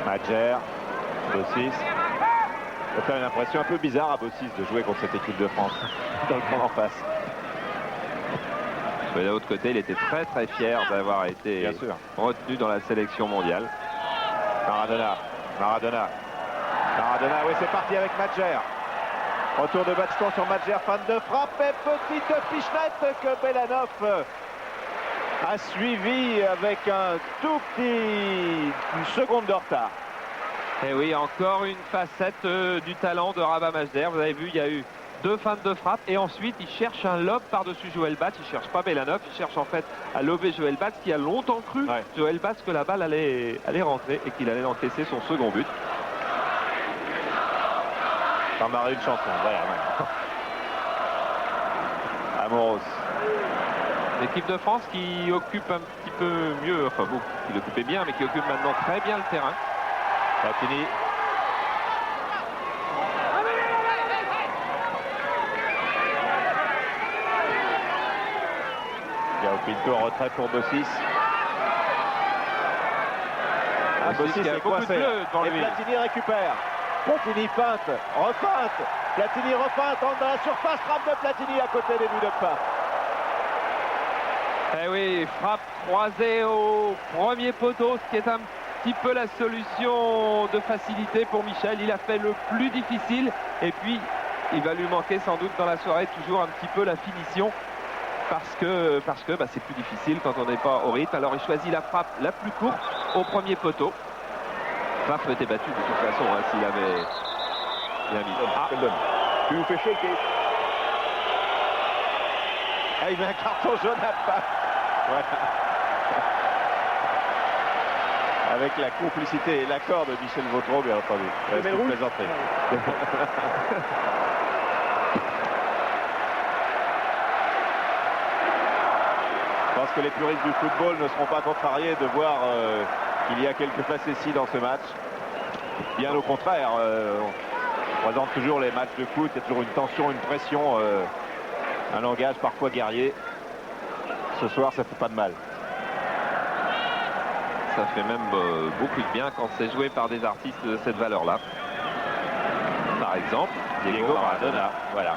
Madjer. Bossis. Ça fait une impression un peu bizarre à Bossis de jouer contre cette équipe de France dans le camp en face. Mais de l'autre côté, il était très très fier d'avoir été retenu dans la sélection mondiale. Maradona. Maradona. Maradona, oui, c'est parti avec Madjer. Retour de Bachton sur Madjer, fan de frappe et petite pichenette que Belanov a suivi avec un tout petit une seconde de retard. Et oui, encore une facette du talent de Rabat Majder. Vous avez vu, il y a eu deux feintes de frappe et ensuite il cherche un lob par-dessus Joël Batz. Il cherche pas Belanov, il cherche en fait à lober Joël Batz qui a longtemps cru, Joël Batz, que la balle allait rentrer et qu'il allait encaisser son second but. Ça m'a une chanson, voilà. Amoros. L'équipe de France qui occupe un petit peu mieux, enfin vous, qui l'occupait bien, mais qui occupe maintenant très bien le terrain. Platini. Yao Pinto en retrait pour Bossis. Bossis est coincé. Et Platini récupère. Platini feinte, refeinte. Platini refeinte, entre dans la surface, frappe de Platini à côté des buts de Pfaff. Eh oui, frappe croisée au premier poteau, ce qui est un petit peu la solution de facilité pour Michel. Il a fait le plus difficile et puis il va lui manquer sans doute dans la soirée toujours un petit peu la finition parce que c'est plus difficile quand on n'est pas au rythme. Alors il choisit la frappe la plus courte au premier poteau. Pfaff était battu de toute façon s'il avait bien mis. Tu vous fais shaker. Ah, il met un carton jaune à Pfaff. Voilà. Avec la complicité et l'accord de Michel Vautreau, bien entendu. Mais le rouge. Plaisanterie. Je pense que les puristes du football ne seront pas contrariés de voir qu'il y a quelques facéties dans ce match. Bien au contraire, on présente toujours les matchs de foot, il y a toujours une tension, une pression, un langage parfois guerrier. Ce soir, ça fait pas de mal. Ça fait même beaucoup de bien quand c'est joué par des artistes de cette valeur-là. Par exemple, Diego Maradona. Voilà.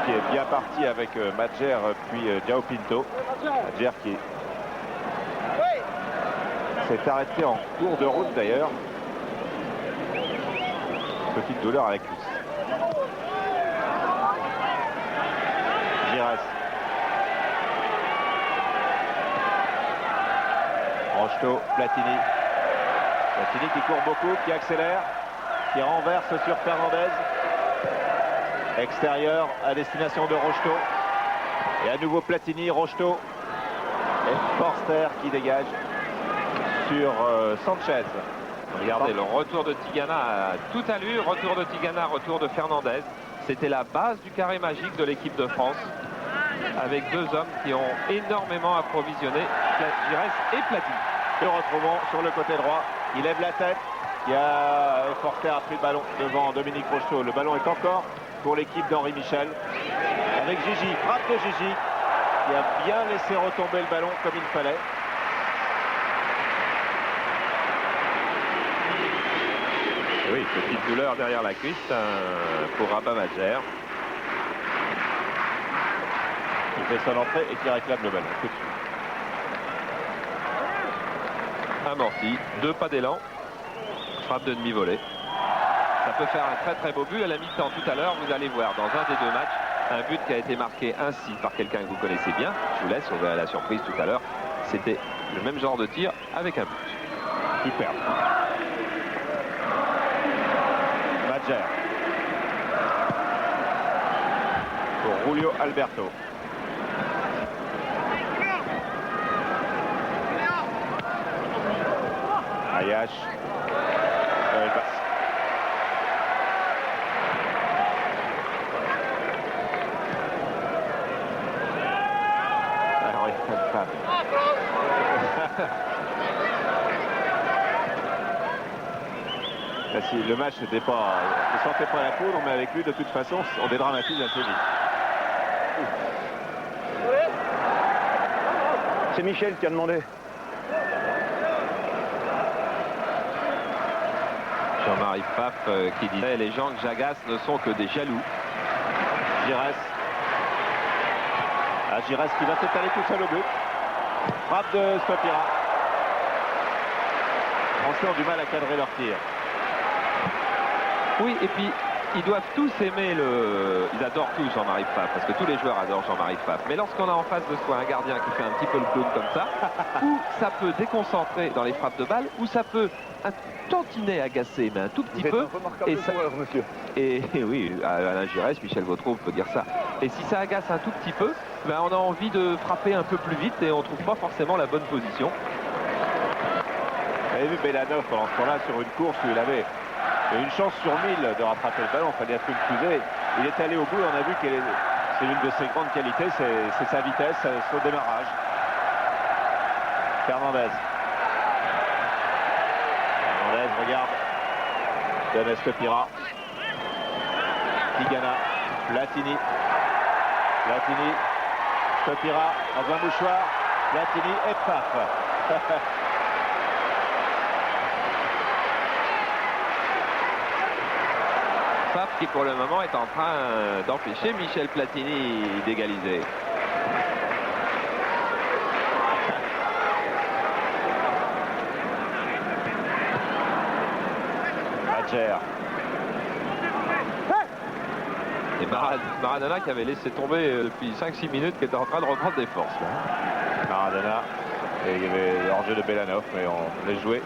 Qui est bien parti avec Madjer puis João Pinto. Madjer qui s'est arrêté en cours de route d'ailleurs. Petite douleur à la cuisse. Giresse. Rocheteau, Platini. Platini qui court beaucoup, qui accélère, qui renverse sur Fernandez. Extérieur à destination de Rocheteau. Et à nouveau Platini, Rocheteau. Et Forster qui dégage sur Sanchez. Regardez le retour de Tigana à toute allure, retour de Tigana, retour de Fernandez. C'était la base du carré magique de l'équipe de France, avec deux hommes qui ont énormément approvisionné Giresse et Platini. Le retrouvons sur le côté droit. Il lève la tête. Forster a pris le ballon devant Dominique Rocheteau. Le ballon est encore pour l'équipe d'Henri Michel. Avec Gigi, frappe de Gigi, qui a bien laissé retomber le ballon comme il fallait. Oui, petite douleur derrière la cuisse pour Rabat Madjer. Il fait son entrée et qui réclame le ballon tout de suite. Amorti, 2 pas d'élan, frappe de demi-volée. Ça peut faire un très très beau but à la mi-temps tout à l'heure. Vous allez voir dans un des deux matchs un but qui a été marqué ainsi par quelqu'un que vous connaissez bien. Je vous laisse, on verra la surprise tout à l'heure. C'était le même genre de tir avec un but. Superbe. Madjer. Pour Julio Alberto. Ayache. Si le match n'était pas, ne sentait pas la poudre, mais avec lui de toute façon on dédramatise assez vite. C'est Michel qui a demandé. Jean-Marie Pfaff qui disait les gens que j'agace ne sont que des jaloux. Giresse. Giresse qui va peut-être aller tout seul au but. Frappe de Stopira. Les Français ont du mal à cadrer leur tir. Oui, et puis ils doivent tous aimer ils adorent tous Jean-Marie Pfaff, parce que tous les joueurs adorent Jean-Marie Pfaff. Mais lorsqu'on a en face de soi un gardien qui fait un petit peu le clown comme ça, ou ça peut déconcentrer dans les frappes de balle, ou ça peut un tantinet agacer, mais un tout petit peu. Et ça, monsieur. Et oui, Alain Giresse, Michel Vautreau peut dire ça. Et si ça agace un tout petit peu, ben on a envie de frapper un peu plus vite et on ne trouve pas forcément la bonne position. Vous avez vu Belanov pendant ce temps-là sur une course où il avait une chance sur 1000 de rattraper le ballon, il fallait être une fusée. Il est allé au bout et on a vu que c'est une de ses grandes qualités, c'est sa vitesse, son démarrage. Fernandez. Fernandez regarde. Donne Stopira. Tigana. Platini. Platini. Stopira dans un mouchoir. Platini et paf. Pfaff qui pour le moment est en train d'empêcher Michel Platini d'égaliser. Madjer. Et Maradona qui avait laissé tomber depuis 5-6 minutes, qui était en train de reprendre des forces. Là. Maradona. Et il y avait l'enjeu de Belanov, mais on l'a joué.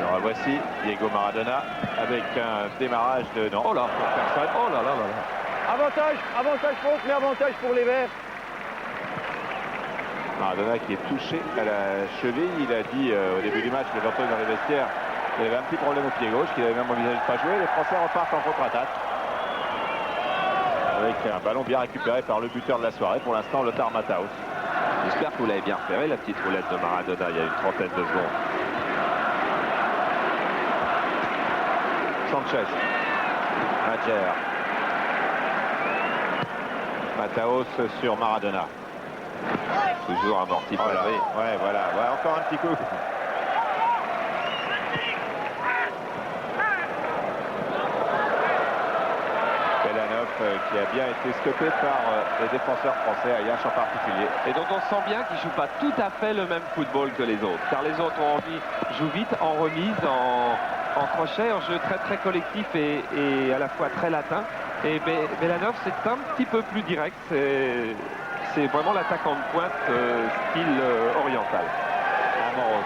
Alors voici Diego Maradona avec un démarrage de non. Oh là, personne. Oh là là là là. Avantage contre, mais avantage pour les Verts. Maradona qui est touché à la cheville. Il a dit au début du match, le Janton dans les vestiaires, il avait un petit problème au pied gauche, qu'il avait même envisagé de ne pas jouer. Les Français repartent en contre-attaque. Avec un ballon bien récupéré par le buteur de la soirée, pour l'instant Lothar Matthaus. J'espère que vous l'avez bien repéré, la petite roulette de Maradona, il y a une trentaine de secondes. Sanchez. Majer. Matthaus sur Maradona. Toujours amorti par Voilà. Ouais, voilà. Ouais, encore un petit coup. Belanov qui a bien été stoppé par les défenseurs français, Ayache en particulier. Et donc on sent bien qu'ils ne jouent pas tout à fait le même football que les autres. Car les autres jouent vite, en remise, en crochet, en jeu très collectif et à la fois très latin. Et Belanov, c'est un petit peu plus direct. C'est vraiment l'attaquant de pointe style oriental. Amoros.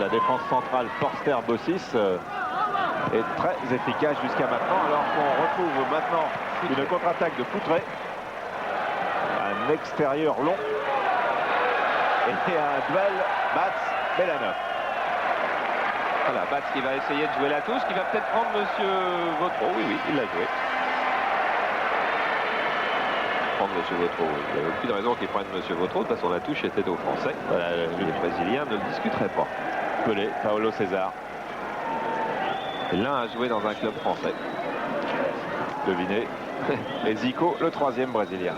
La défense centrale Forster-Bossis est très efficace jusqu'à maintenant, alors qu'on retrouve maintenant une contre-attaque de Foutré. Un extérieur long et un duel Batz-Belanov. Voilà, Batz qui va essayer de jouer la touche, qui va peut-être prendre Monsieur Vautreau. Oui, il l'a joué. Prendre Monsieur Vautreau, oui. Il n'y avait aucune raison qu'il prenne Monsieur Vautreau. De toute façon, la touche était aux Français. Voilà, Les Brésiliens ne le discuteraient pas. Pelé, Paolo César. L'un a joué dans un club français. Devinez. Et Zico, le troisième brésilien.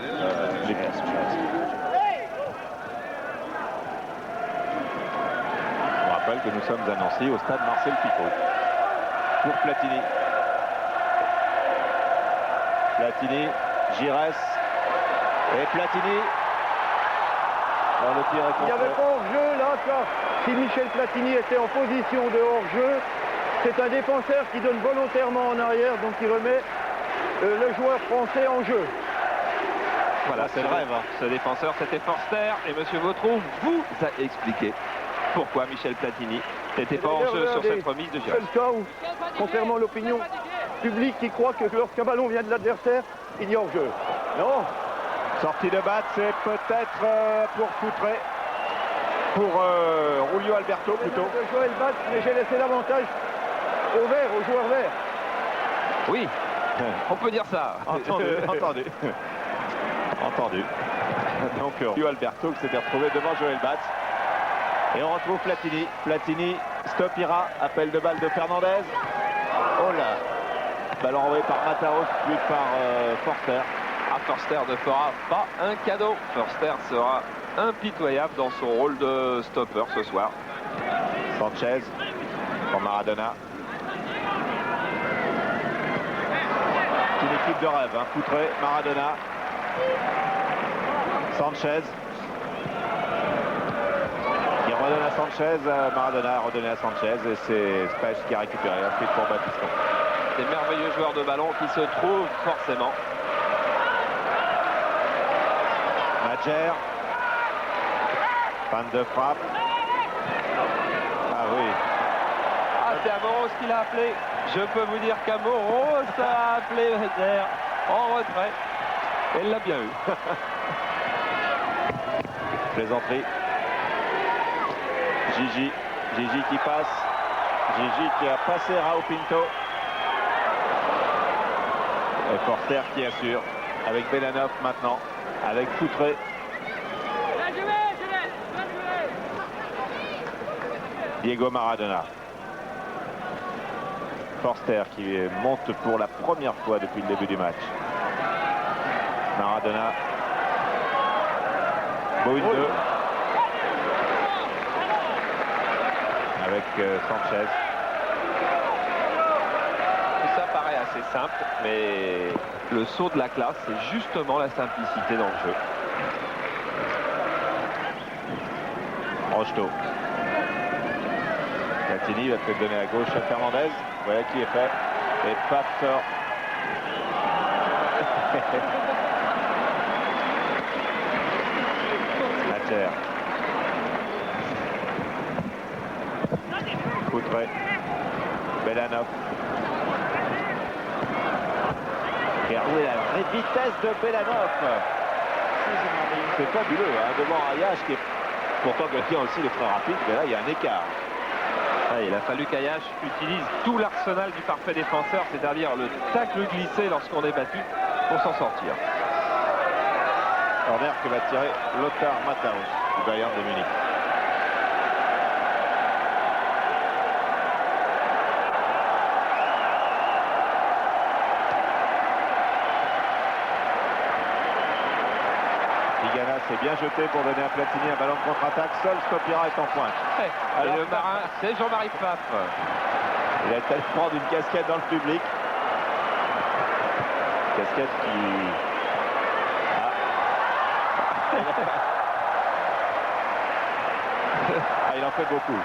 On rappelle que nous sommes à Nancy au stade Marcel Picot. Pour Platini. Platini, Giresse et Platini. Alors, le tir est Il n'y avait contre. pas hors-jeu là, car si Michel Platini était en position de hors-jeu, c'est un défenseur qui donne volontairement en arrière, donc il remet le joueur français en jeu. Voilà, c'est le rêve. Ce défenseur, c'était Forster. Et Monsieur Vautreau vous a expliqué pourquoi Michel Platini n'était pas en jeu sur cette remise de C'est Giresse. le cas où, contrairement à l'opinion publique qui croit que lorsqu'un ballon vient de l'adversaire, il y a hors-jeu. Non. Sortie de batte, c'est peut-être pour Foutré. Pour Julio Alberto plutôt. De Joël Batz, mais j'ai laissé l'avantage au vert, au joueur vert. Oui, on peut dire ça. Entendu. Donc Julio Alberto qui s'était retrouvé devant Joël Batz. Et on retrouve Platini. Platini, stop ira, appel de balle de Fernandez. Oh là. Ballon envoyé par Matthaus, puis par Forster. Forster ne fera pas un cadeau. Forster sera impitoyable dans son rôle de stopper ce soir. Sanchez pour Maradona. C'est une équipe de rêve, hein. Foutré, Maradona. Sanchez. Il redonne à Sanchez, Maradona a redonné à Sanchez et c'est Spech qui a récupéré ensuite pour Battiston. Des merveilleux joueurs de ballon qui se trouvent forcément. Majer. Fan de frappe. Ah oui. Ah, c'est Amoros qui l'a appelé. Je peux vous dire qu'Amoros a appelé Majer en retrait. Et il l'a bien eu. Plaisanterie. Gigi qui passe. Gigi qui a passé Raul Pinto. Et Forster qui assure. Avec Belanov maintenant. Avec Foutré. Diego Maradona. Forster qui monte pour la première fois depuis le début du match. Maradona. Boune 2. Avec Sanchez. Tout ça paraît assez simple, mais le saut de la classe, c'est justement la simplicité dans le jeu. Rocheteau. Platini va peut-être donner à gauche à Fernandez. Voilà qui est fait. Et Pape sort. Majer. Foutré. Belanov. Regardez la vraie vitesse de Belanov. C'est fabuleux, hein, devant Ayash qui est pourtant quelqu'un aussi de très rapide, mais là il y a un écart. Il a fallu qu'Ayash utilise tout l'arsenal du parfait défenseur, c'est-à-dire le tacle glissé lorsqu'on est battu pour s'en sortir. Corner que va tirer Lothar Matthaus du Bayern de Munich. Tigana s'est bien jeté pour donner à Platini un ballon de contre-attaque. Seul Stopira est en pointe. Et le marin, c'est Jean-Marie Pfaff. Il a peut-être prendre une casquette dans le public. Casquette qui... il en fait beaucoup.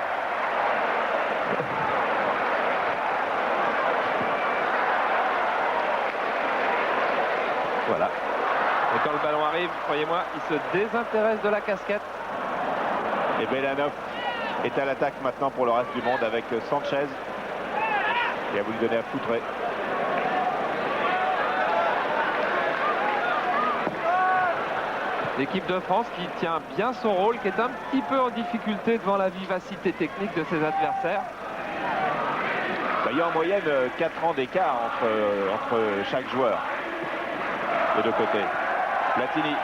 Voilà. Et quand le ballon arrive, croyez-moi, il se désintéresse de la casquette. Et Belanov est à l'attaque maintenant pour le reste du monde avec Sanchez. Il a voulu donner à Foutré. L'équipe de France qui tient bien son rôle, qui est un petit peu en difficulté devant la vivacité technique de ses adversaires. Il y a en moyenne 4 ans d'écart entre chaque joueur des deux côtés. Platini.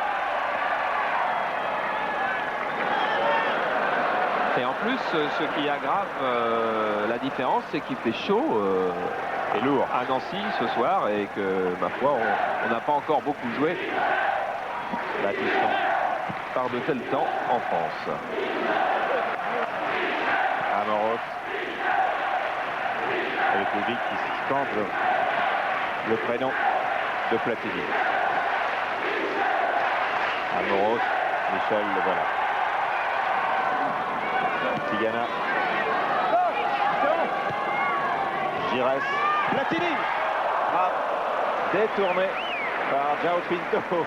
Et en plus, ce qui aggrave la différence, c'est qu'il fait chaud et lourd à Nancy ce soir et que, ma foi, on n'a pas encore beaucoup joué par de tel temps en France. Amoros. Et le public qui scande le prénom de Platini. Amoros, Michel, le voilà. Tigana. Gires. Platini. Détourné par João Pinto.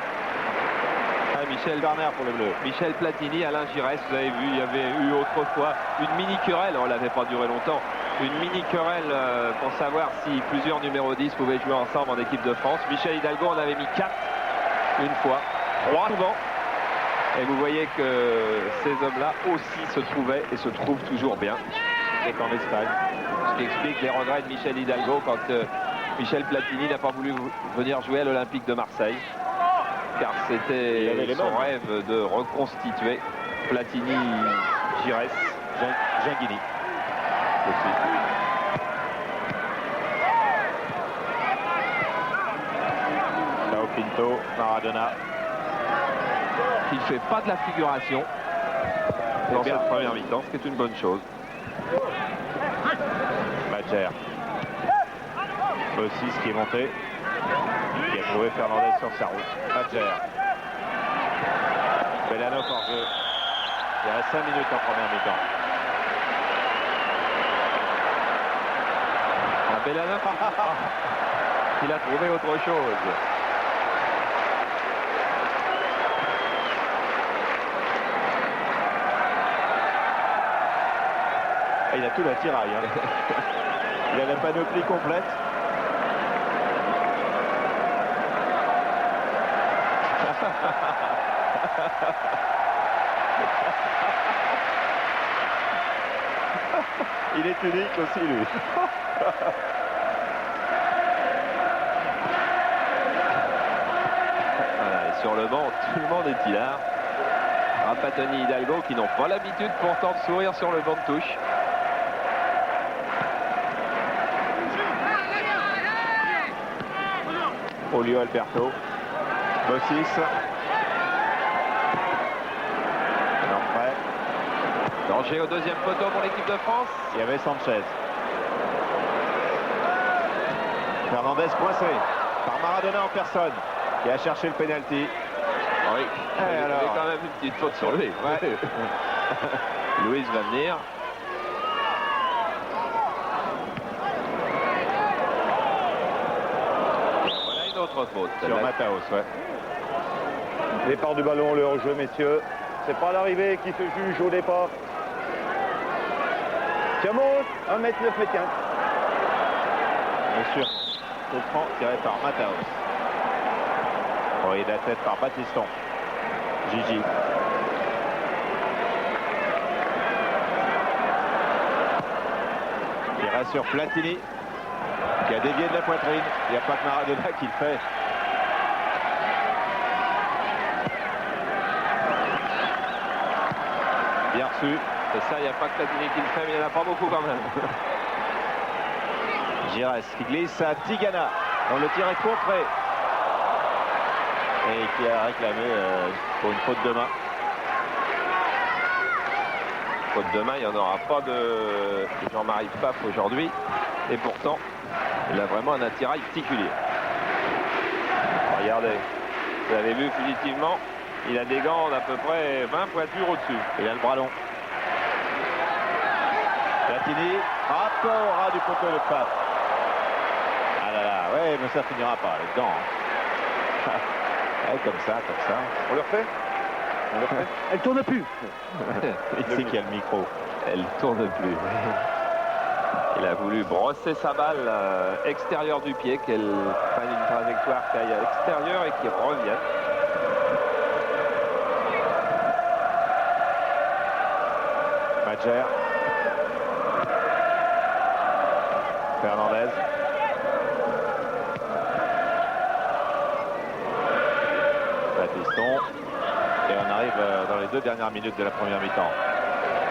Michel Garner pour le bleu. Michel Platini, Alain Giresse, vous avez vu, il y avait eu autrefois une mini-querelle, on ne l'avait pas duré longtemps, une mini-querelle pour savoir si plusieurs numéros 10 pouvaient jouer ensemble en équipe de France. Michel Hidalgo en avait mis 4 une fois, 3 souvent. Et vous voyez que ces hommes-là aussi se trouvaient et se trouvent toujours bien. C'est en Espagne. Ce qui explique les regrets de Michel Hidalgo quand Michel Platini n'a pas voulu venir jouer à l'Olympique de Marseille. Car c'était son rêve de reconstituer Platini, Gires, Ginguini aussi. João Pinto, Maradona. Il ne fait pas de la figuration dans cette première mi-temps, ce qui est une bonne chose. Madjer. Aussi ce qui est monté. Qui a trouvé Fernandez sur sa route. Madjer. Belanov en jeu. Il reste 5 minutes en première mi-temps. Belanov, il a trouvé autre chose. Il a tout l'attirail. Hein. Il a la panoplie complète. Il est unique aussi, lui. Voilà, et sur le banc, tout le monde est hilar. Rapatoni, Hidalgo qui n'ont pas l'habitude pourtant de sourire sur le banc de touche. Olio Alberto. Bossis. Danger au deuxième poteau pour l'équipe de France. Il y avait Sanchez. Fernandez coincé par Maradona en personne qui a cherché le penalty. Oui, il y avait quand même une petite faute sur lui. Ouais. Louis va venir. Voilà une autre faute. Sur Matthaus, ouais. Départ du ballon, le hors-jeu, messieurs. C'est pas l'arrivée qui se juge au départ. Tiamos, 1,9 m. Bien sûr, au franc tiré par Matthaus. Oui, la tête par Battiston. Gigi. Il reste sur Platini, qui a dévié de la poitrine. Il n'y a pas que Maradona qui le fait. Bien reçu. Et ça, il n'y a pas que Platini qui le fait, mais il n'y en a pas beaucoup quand même. Giresse qui glisse à Tigana, dont le tir est contré. Et qui a réclamé pour une faute de main. Faute de main, il n'y en aura pas de Jean-Marie Pfaff aujourd'hui. Et pourtant, il a vraiment un attirail particulier. Regardez, vous l'avez vu fugitivement, il a des gants d'à peu près 20 pointures au-dessus. Il a le bras long. Platini, frappe au ras du poteau de Pfaff. Ah là là, ouais, mais ça finira pas, les gants. Ouais, comme ça, comme ça. On le refait? On le refait? Elle tourne plus. Il sait qu'il y a le micro. Elle tourne plus. Il a voulu brosser sa balle extérieure du pied, qu'elle prenne une trajectoire qui aille à l'extérieur et qui revienne. Madjer. Fernandez. Battiston. Et on arrive dans les 2 dernières minutes de la première mi-temps.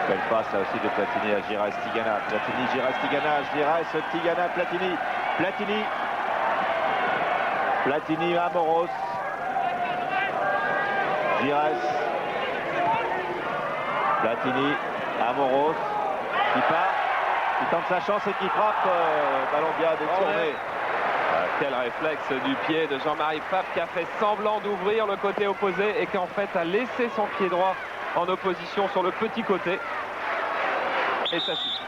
Belle passe là aussi de Platini à Giresse Tigana. Platini, Giresse Tigana, Giresse Tigana, Platini. Platini. Platini, Amoros. Giresse. Platini, Amoros. Qui part. Qui tente sa chance et qui frappe. Ballon bien détourné. Quel réflexe du pied de Jean-Marie Pfaff qui a fait semblant d'ouvrir le côté opposé et qui en fait a laissé son pied droit en opposition sur le petit côté. Et ça suffit.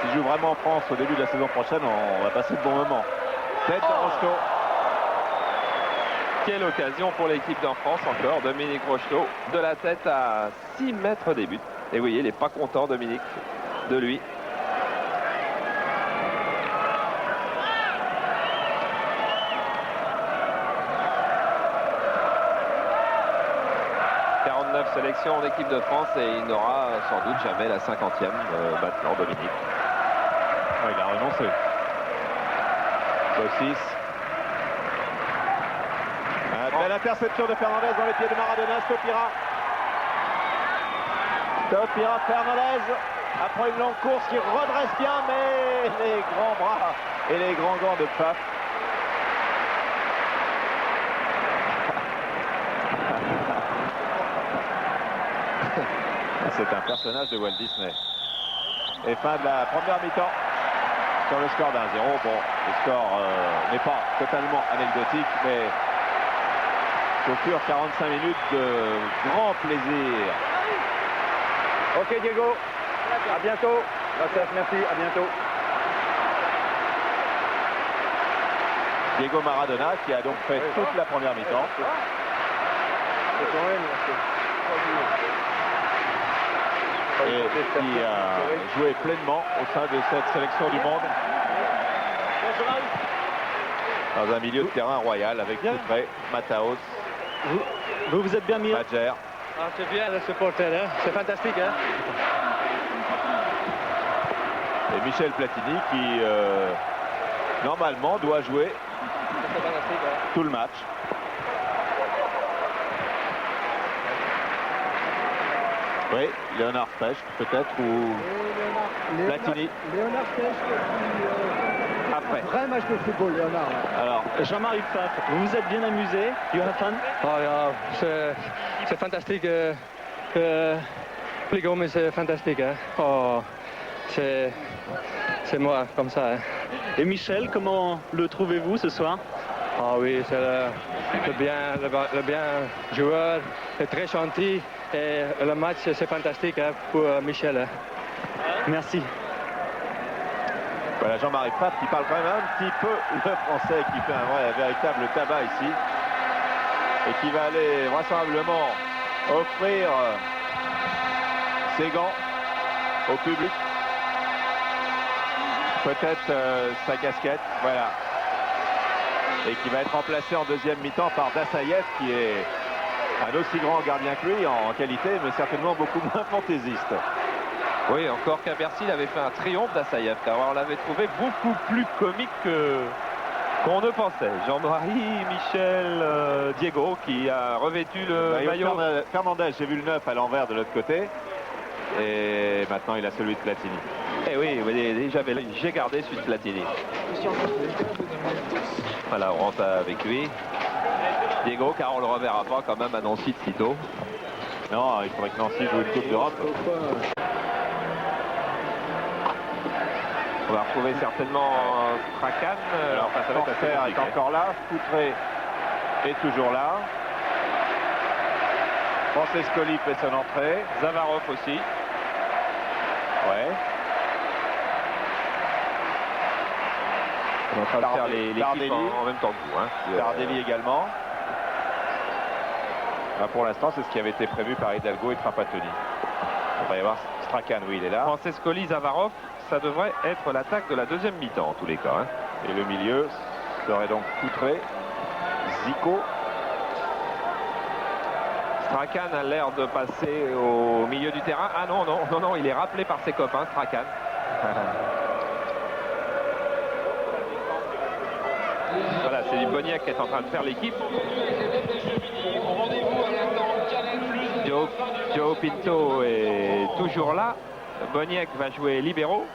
S'il joue vraiment en France au début de la saison prochaine, on va passer de bons moments. Tête de Rocheteau. Quelle occasion pour l'équipe d'en France encore. Dominique Rocheteau de la tête à 6 mètres des buts. Et vous voyez, il n'est pas content, Dominique, de lui. Sélection en équipe de France et il n'aura sans doute jamais la 50e maintenant, Dominique. Oh, il a renoncé. Bossis. Belle interception de Fernandez dans les pieds de Maradona. Stopira. Stopira, Fernandez. Après une longue course qui redresse bien, mais les grands bras et les grands gants de Pfaff. C'est un personnage de Walt Disney. Et fin de la première mi-temps sur le score d'1-0. Bon, le score n'est pas totalement anecdotique, mais ce furent 45 minutes de grand plaisir. Ok Diego, à bientôt. Merci, à bientôt. Diego Maradona qui a donc fait toute la première mi-temps. Et qui a joué pleinement au sein de cette sélection du monde dans un milieu de terrain royal avec Coutré, Mataos, Vous êtes bien mis. Madjer. Ah, c'est bien le supporter, hein? C'est fantastique. Hein? Et Michel Platini qui normalement doit jouer tout le match. Oui, Léonard Fesch peut-être ou Platini. Léonard Fesch Après. Vrai match de football, Léonard. Alors, Jean-Marie Pfaff, vous vous êtes bien amusé? You have fun? Oh, ja, c'est fantastique. Les Gomes, c'est fantastique. Hein? Oh, c'est moi, comme ça. Hein? Et Michel, comment le trouvez-vous ce soir? Ah oui, c'est le bien joueur, est très gentil. Et le match, c'est fantastique hein, pour Michel. Hein. Merci. voilà Jean-Marie Pfaff qui parle quand même un petit peu le français, qui fait un véritable tabac ici. Et qui va aller vraisemblablement offrir ses gants au public. Peut-être sa casquette, voilà. et qui va être remplacé en deuxième mi-temps par Dassaïev, qui est un aussi grand gardien que lui en qualité, mais certainement beaucoup moins fantaisiste. Oui, encore qu'à Bercy, il avait fait un triomphe d'Assaïev, car on l'avait trouvé beaucoup plus comique qu'on ne pensait. Jean-Marie, Michel, Diego, qui a revêtu le maillot. Fernandez, j'ai vu le 9 à l'envers de l'autre côté, et maintenant il a celui de Platini. Eh oui, j'ai gardé celui de Platini. Voilà, on rentre avec lui. Diego, car on le reverra pas quand même à Nancy de sitôt. Non, il faudrait que Nancy joue une Coupe d'Europe. On va retrouver certainement Strachan. Alors, Forster est encore là, Foutré est toujours là. Francescoli fait son entrée. Zavarov aussi. Ouais. On est en train de faire l'équipe en même temps que vous. Hein. Tardelli également. Ben, pour l'instant, c'est ce qui avait été prévu par Hidalgo et Trapattoni. On va y avoir Strachan, oui, il est là. Francescoli, Zavarov, ça devrait être l'attaque de la deuxième mi-temps en tous les cas. Hein. Et le milieu serait donc Foutré, Zico. Strachan a l'air de passer au milieu du terrain. Ah non, il est rappelé par ses copains, Strachan. Voilà, c'est Boniek qui est en train de faire l'équipe. Joe Pinto est toujours là. Boniek va jouer libéraux.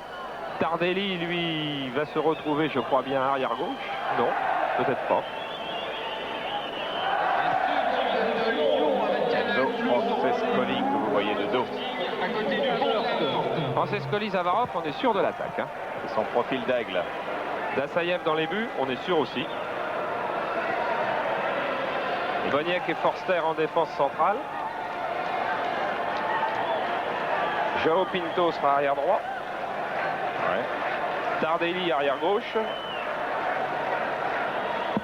Tardelli, lui, va se retrouver, je crois bien, arrière gauche. Non, peut-être pas. Francescoli que vous voyez de dos. Francescoli, Zavarov, on est sûr de l'attaque. Hein. C'est son profil d'aigle. Dassaïev dans les buts, on est sûr aussi. Boniek et Forster en défense centrale. Joao Pinto sera arrière droit. Ouais. Tardelli arrière gauche.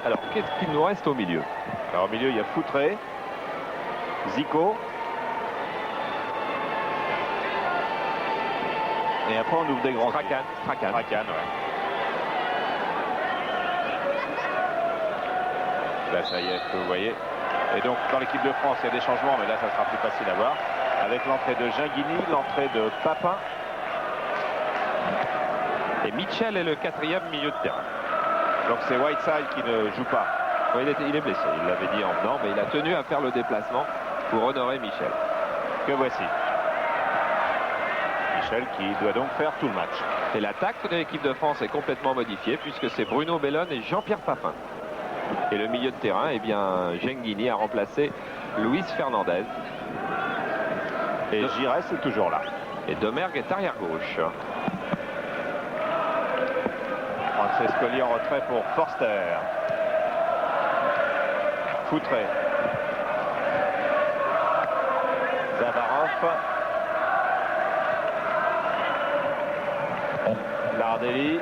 Alors, qu'est-ce qu'il nous reste au milieu? Alors, au milieu, il y a Foutré, Zico. Et après, on ouvre des grands. Strachan, ouais. Là, ça y est, vous voyez. Et donc, dans l'équipe de France, il y a des changements, mais là, ça sera plus facile à voir. Avec l'entrée de Ginguini, l'entrée de Papin. Et Mitchell est le quatrième milieu de terrain. Donc, c'est Whiteside qui ne joue pas. Oui, il est blessé, il l'avait dit en venant, mais il a tenu à faire le déplacement pour honorer Michel. Que voici. Michel qui doit donc faire tout le match. Et l'attaque de l'équipe de France est complètement modifiée puisque c'est Bruno Bellone et Jean-Pierre Papin. Et le milieu de terrain, eh bien, Ginguini a remplacé Luis Fernandez. Et Giresse est toujours là. Et Domergue est arrière gauche. Francescoli en retrait pour Forster. Foutré. Zavarov. Tardelli.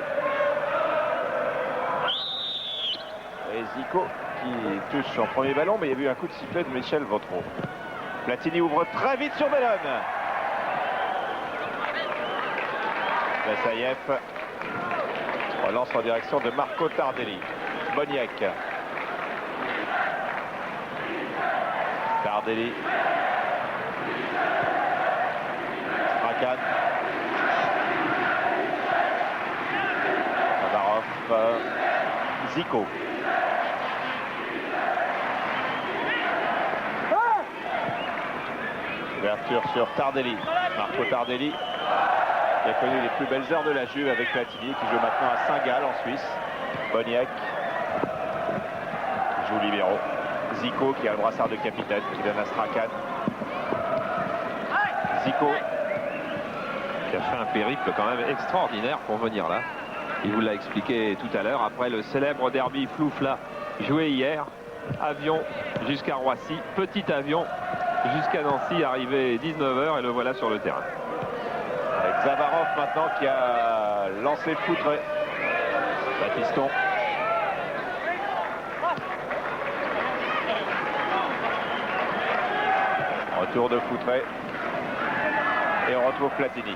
Et Zico qui touche son premier ballon, mais il y a eu un coup de sifflet de Michel Vautreau. Platini ouvre très vite sur Bellone. Dassaïev relance en direction de Marco Tardelli. Boniek. Tardelli. Strachan. Zavarov. Zico. Ouverture sur Tardelli. Marco Tardelli qui a connu les plus belles heures de la Juve avec Platini, qui joue maintenant à Saint-Gall en Suisse. Boniek qui joue libéraux. Zico qui a le brassard de capitaine qui donne à Strachan. Zico qui a fait un périple quand même extraordinaire pour venir là. Il vous l'a expliqué tout à l'heure après le célèbre derby Floufla joué hier. Avion jusqu'à Roissy, petit avion jusqu'à Nancy, arrivé 19h et le voilà sur le terrain. Avec Zavarov maintenant qui a lancé le Foutré. Baptiston. Retour de Foutré. Et on retrouve Platini.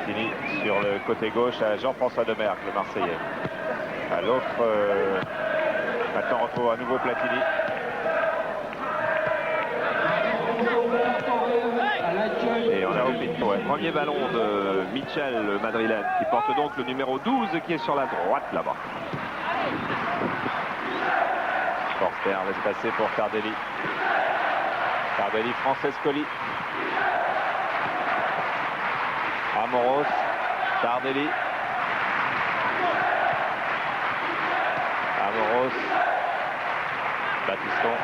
Platini sur le côté gauche à Jean-François Demerck, le Marseillais. À l'autre, maintenant on retrouve à nouveau Platini. Et on a au Pinto, ouais. Premier ballon de Mitchell, le madrilène, qui porte donc le numéro 12 qui est sur la droite là-bas. Forster laisse passer pour Tardelli. Tardelli, Francescoli. Amoros, Tardelli. Amoros. Battiston.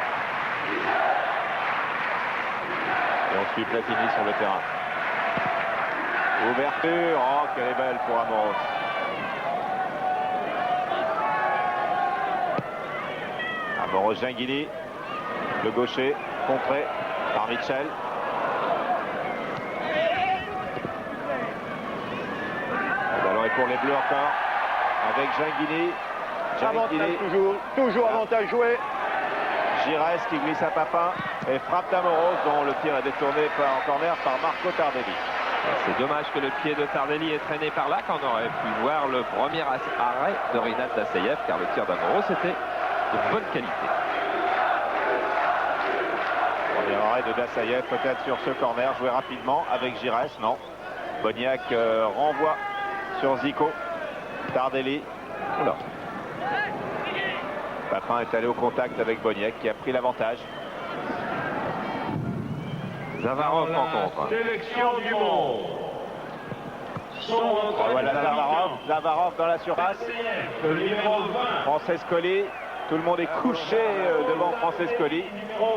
Et on suit Platini sur le terrain. Ouverture. Oh, quelle est belle pour Amoros. Amoros, Gingini. Le gaucher, contré par Mitchell. Le ballon est pour les Bleus encore. Avec Gingini. Avantage toujours avantage joué. Giresse qui glisse à Papin et frappe d'Amoros dont le tir est détourné en corner par Marco Tardelli. C'est dommage que le pied de Tardelli est traîné par là, qu'on aurait pu voir le premier arrêt de Rinat Dassayev, car le tir d'Amoros était de bonne qualité. Premier arrêt de Dassayev peut-être sur ce corner, joué rapidement avec Giresse, non. Boniek renvoie sur Zico. Tardelli. Oula. Papin est allé au contact avec Boniek qui a pris l'avantage. Zavarov en contre. Sélection du monde. Voilà Zavarov dans la surface. Le numéro 20. Francescoli. Tout le monde est couché devant Francescoli.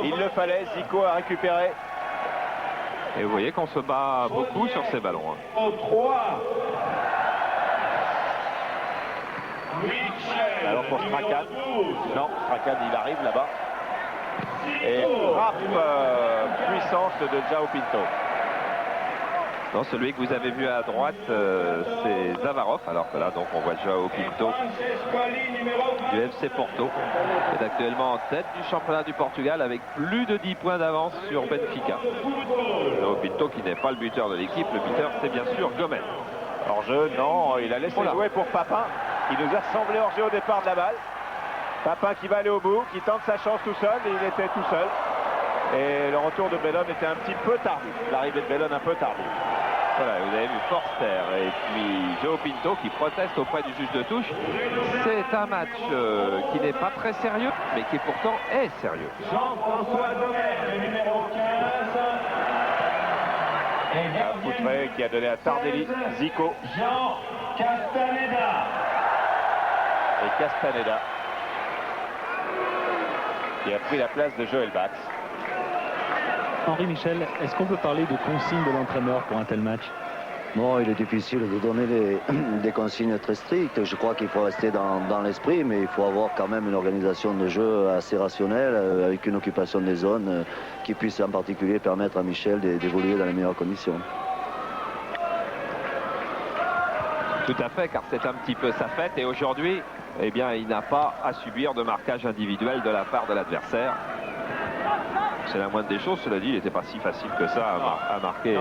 Il le fallait. Zico a récupéré. Et vous voyez qu'on se bat beaucoup sur ces ballons. Au 3. Alors pour Strachan. Non, Strachan il arrive là-bas. Et frappe puissante de João Pinto. Non, celui que vous avez vu à droite, c'est Zavarov. Alors que là, donc, on voit João Pinto du FC Porto, qui est actuellement en tête du championnat du Portugal avec plus de 10 points d'avance sur Benfica. João Pinto qui n'est pas le buteur de l'équipe. Le buteur, c'est bien sûr Gomez. Hors-jeu, non, il a laissé jouer pour Papin. Il nous a ressemblé hors-jeu au départ de la balle. Papin qui va aller au bout, qui tente sa chance tout seul, et il était tout seul. Et le retour de Bellone était un petit peu tardif. L'arrivée de Bellone un peu tardive. Voilà, vous avez vu Forster et puis João Pinto qui protestent auprès du juge de touche. C'est un match qui n'est pas très sérieux, mais qui pourtant est sérieux. Jean-François Domer, le numéro 15. Foutré qui a donné à Tardelli, Zico. Jean Castaneda. Et Castaneda qui a pris la place de Joël Bax. Henri Michel, est-ce qu'on peut parler de consigne de l'entraîneur pour un tel match? Non, il est difficile de donner des consignes très strictes. Je crois qu'il faut rester dans l'esprit, mais il faut avoir quand même une organisation de jeu assez rationnelle, avec une occupation des zones qui puisse en particulier permettre à Michel d'évoluer dans les meilleures conditions. Tout à fait, car c'est un petit peu sa fête. Et aujourd'hui, eh bien, il n'a pas à subir de marquage individuel de la part de l'adversaire. C'est la moindre des choses. Cela dit, il n'était pas si facile que ça à marquer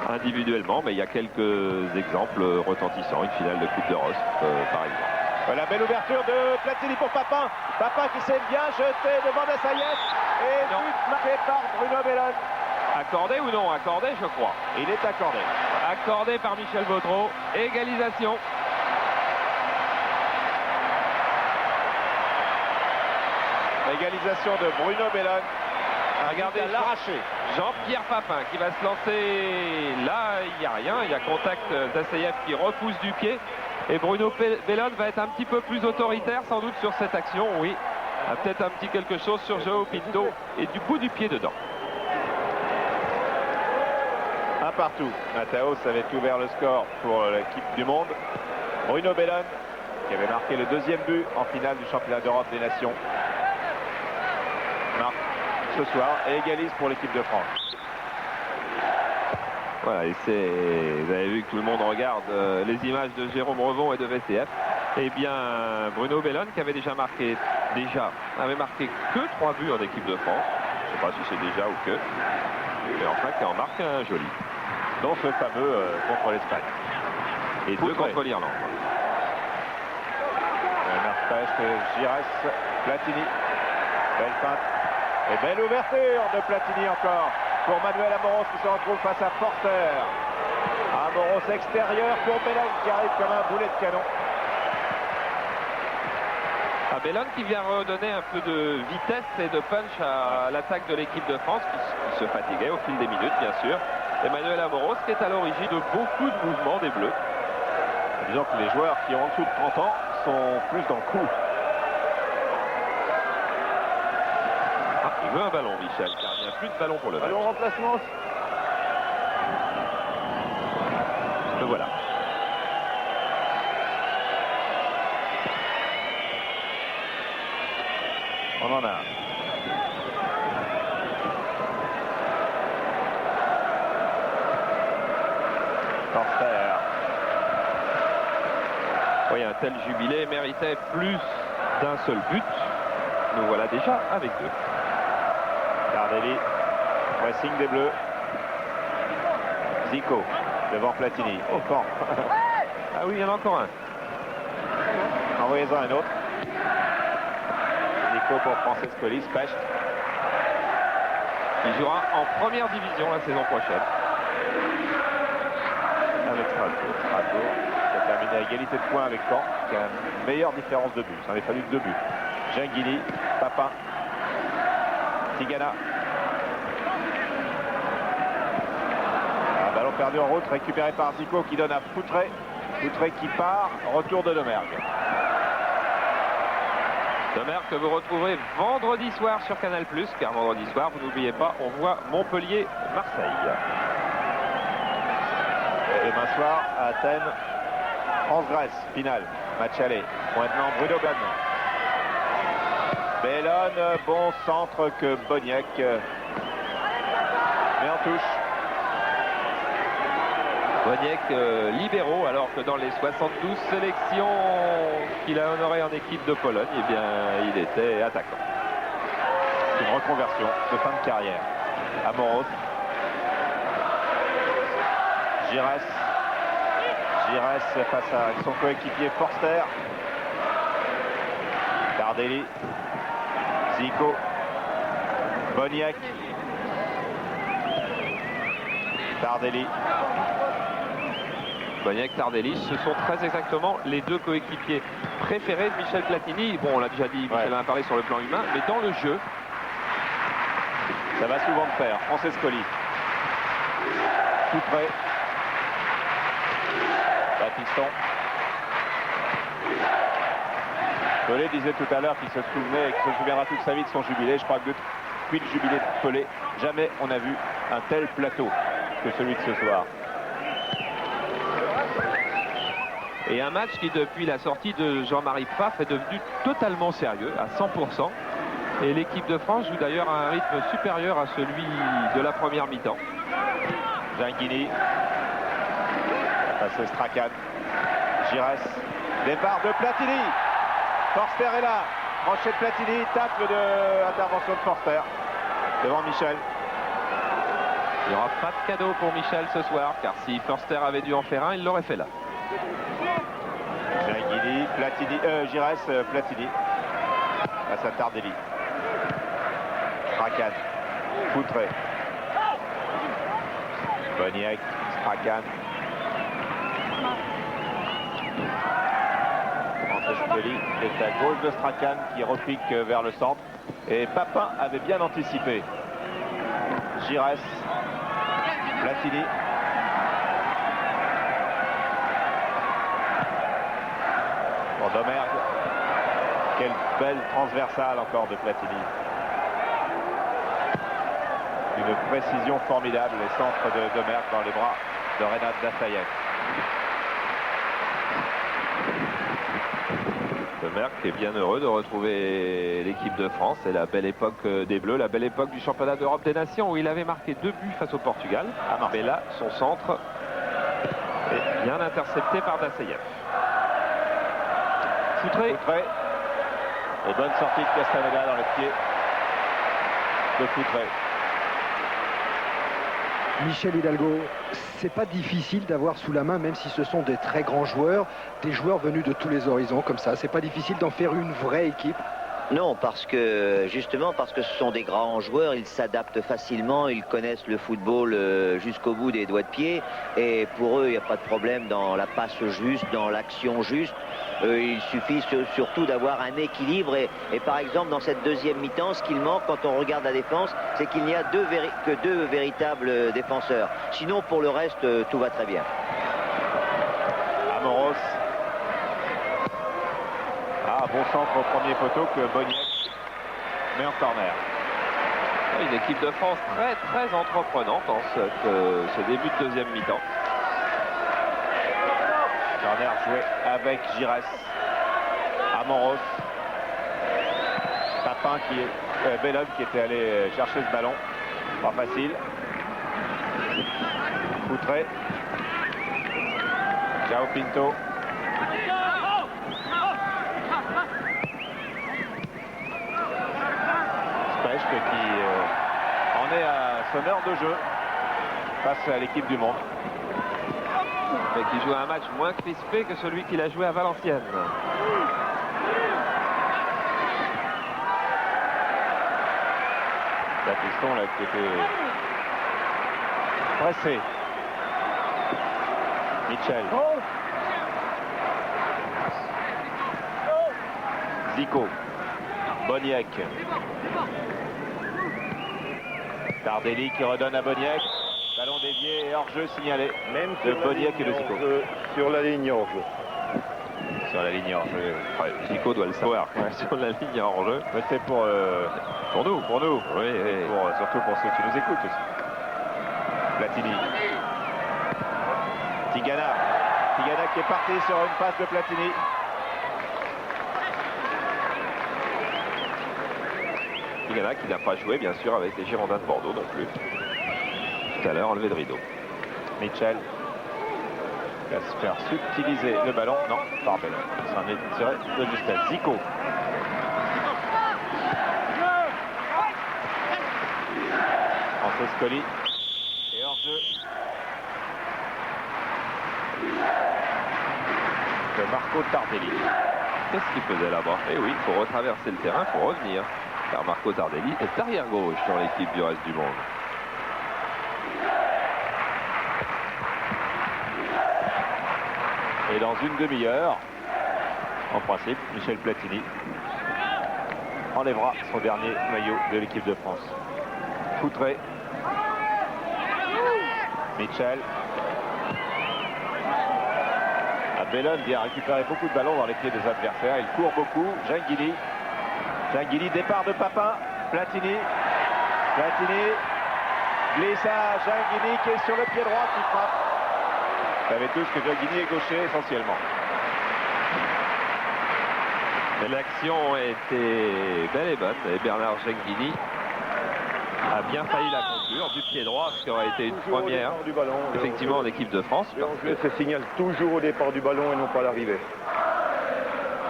individuellement. Mais il y a quelques exemples retentissants. Une finale de Coupe de Rosp, par exemple. Voilà, belle ouverture de Platini pour Papin. Papin qui s'est bien jeté devant Dassayev. Et but marqué par Bruno Bellone. Accordé ou non? Accordé, je crois. Il est accordé. Accordé par Michel Vautreau. Égalisation. Égalisation de Bruno Bellone. Regardez l'arraché. Jean-Pierre Papin qui va se lancer. Là, il n'y a rien. Il y a contact d'Assayev qui repousse du pied. Et Bruno Bellone va être un petit peu plus autoritaire sans doute sur cette action. Oui, peut-être un petit quelque chose sur João Pinto et du bout du pied dedans. Un partout. Mataos avait ouvert le score pour l'équipe du monde. Bruno Bellone qui avait marqué le deuxième but en finale du championnat d'Europe des Nations. Marque ce soir et égalise pour l'équipe de France. Voilà, et vous avez vu que tout le monde regarde les images de Jérôme Revon et de VCF. Eh bien, Bruno Bellone qui avait avait marqué que 3 buts en équipe de France. Je ne sais pas si c'est déjà ou que. Et enfin, qui en marque un joli. dont ce fameux contre l'Espagne. Et 2 contre l'Irlande. Giresse, Platini. Belle feinte. Et belle ouverture de Platini encore pour Manuel Amoros qui se retrouve face à Forster. Amoros extérieur pour Bellone qui arrive comme un boulet de canon. Bellone qui vient redonner un peu de vitesse et de punch à l'attaque de l'équipe de France qui se fatiguait au fil des minutes bien sûr. Emmanuel Amoros qui est à l'origine de beaucoup de mouvements des Bleus. Disons que les joueurs qui ont en dessous de 30 ans sont plus dans le coup. Il veut un ballon, Michel, car il n'y a plus de ballon pour le match. Ballon remplacement. Le voilà. On en a. Forster. Oui, un tel jubilé méritait plus d'un seul but. Nous voilà déjà avec 2. Tardelli, pressing des Bleus. Zico devant Platini. Au camp. Ah oui, il y en a encore un. Envoyez-en un autre. Zico pour Francescoli, Specht. Il jouera en première division la saison prochaine. Avec Strasbourg. Strasbourg qui a terminé à égalité de points avec Caen, qui a une meilleure différence de but. Ça en est fallu que 2 buts. Gingili, Papin, Tigana. Un ballon perdu en route, récupéré par Zico qui donne à Foutré. Foutré qui part, retour de Domergue. Domergue que vous retrouverez vendredi soir sur Canal+, car vendredi soir, vous n'oubliez pas, on voit Montpellier-Marseille. Et demain soir, à Athènes, France-Grèce, finale, match aller. Maintenant, Bruno Gagnon. Bellone, bon centre que Boniek met en touche. Boniek libéraux, alors que dans les 72 sélections qu'il a honorées en équipe de Pologne, eh bien, il était attaquant. Une reconversion de fin de carrière. Amoros. Giresse. Giresse face à son coéquipier Forster. Tardelli. Zico. Boniek. Tardelli. Boniek, Tardelli, ce sont très exactement les 2 coéquipiers préférés de Michel Platini. Bon, on l'a déjà dit, Michel en a parlé sur le plan humain, mais dans le jeu, ça va souvent de pair. Francescoli. Tout près. Baptiston. Pelé disait tout à l'heure qu'il se souvenait et qu'il se souviendra toute sa vie de son jubilé. Je crois que depuis le jubilé de Pelé, jamais on a vu un tel plateau que celui de ce soir. Et un match qui, depuis la sortie de Jean-Marie Pfaff, est devenu totalement sérieux, à 100%. Et l'équipe de France joue d'ailleurs à un rythme supérieur à celui de la première mi-temps. Gingili. Passe Strachan. Giresse. Départ de Platini. Forster est là. Crochet de Platini. Tacle de intervention de Forster. Devant Michel. Il n'y aura pas de cadeau pour Michel ce soir, car si Forster avait dû en faire un, il l'aurait fait là. Gingili, Platini, Giresse, Platini. Face à Tardelli. Strachan. Foutré. Boniek, Strachan. Francescoli est à gauche de Strachan qui repique vers le centre. Et Papin avait bien anticipé. Giresse. Platini. Pour Domergue. Quelle belle transversale encore de Platini. Une précision formidable, les centres de Domergue dans les bras de Renat Dassayev. Domergue est bien heureux de retrouver l'équipe de France. C'est la belle époque des Bleus, la belle époque du championnat d'Europe des Nations où il avait marqué 2 buts face au Portugal. Mais là, son centre est bien intercepté par Dassayev. Foutré. Et bonne sortie de Castaneda dans le pied de Foutré. Michel Hidalgo, c'est pas difficile d'avoir sous la main, même si ce sont des très grands joueurs, des joueurs venus de tous les horizons comme ça. C'est pas difficile d'en faire une vraie équipe. Non, justement parce que ce sont des grands joueurs, ils s'adaptent facilement, ils connaissent le football jusqu'au bout des doigts de pied, et pour eux il n'y a pas de problème dans la passe juste, dans l'action juste. Il suffit surtout d'avoir un équilibre, et par exemple dans cette deuxième mi-temps, ce qu'il manque quand on regarde la défense, c'est qu'il n'y a que deux véritables défenseurs. Sinon pour le reste tout va très bien. Amoros. Ah, bon centre au premier poteau que Boniek met en corner. Une équipe de France très entreprenante en ce début de deuxième mi-temps. Corner joué avec Giresse. Amoros. Papin Bellone qui était allé chercher ce ballon. Pas facile. Foutré. João Pinto. Specht qui en est à son heure de jeu face à l'équipe du monde. Mais qui joue un match moins crispé que celui qu'il a joué à Valenciennes. La piston là qui était pressé. Mitchell. Zico. Boniek. Tardelli qui redonne à Boniek. Ballon dévié et hors-jeu signalé. Même de sur Boniek et de Zico. Sur la ligne hors-jeu. Sur la ligne hors-jeu. Ouais, Zico doit le savoir. Sur la ligne hors-jeu. Mais c'est pour nous. Oui, oui. Surtout pour ceux qui nous écoutent aussi. Platini. Tigana qui est parti sur une passe de Platini. Tigana qui n'a pas joué bien sûr avec les Girondins de Bordeaux non plus. Tout à l'heure enlevé de rideau. Mitchell va se faire subtiliser le ballon. Non, par Bellone. Ça en est tiré de justesse. Zico. Francescoli. Et hors-jeu de Marco Tardelli. Qu'est-ce qu'il faisait là-bas? Eh oui, il faut retraverser le terrain, il faut revenir. Car Marco Tardelli est arrière gauche dans l'équipe du reste du monde. Et dans une demi-heure, en principe, Michel Platini enlèvera son dernier maillot de l'équipe de France. Foutré. Mitchell. Bellone qui a récupéré beaucoup de ballons dans les pieds des adversaires. Il court beaucoup. Gingili, départ de Papin. Platini. Glisse à Gingili qui est sur le pied droit qui frappe. Vous savez tous que Gingili est gaucher essentiellement. L'action était belle et bonne. Et Bernard Gingili a bien failli la conclure du pied droit, ce qui aurait été une première du ballon, effectivement en équipe de France. Le hors-jeu se signale toujours au départ du ballon et non pas à l'arrivée.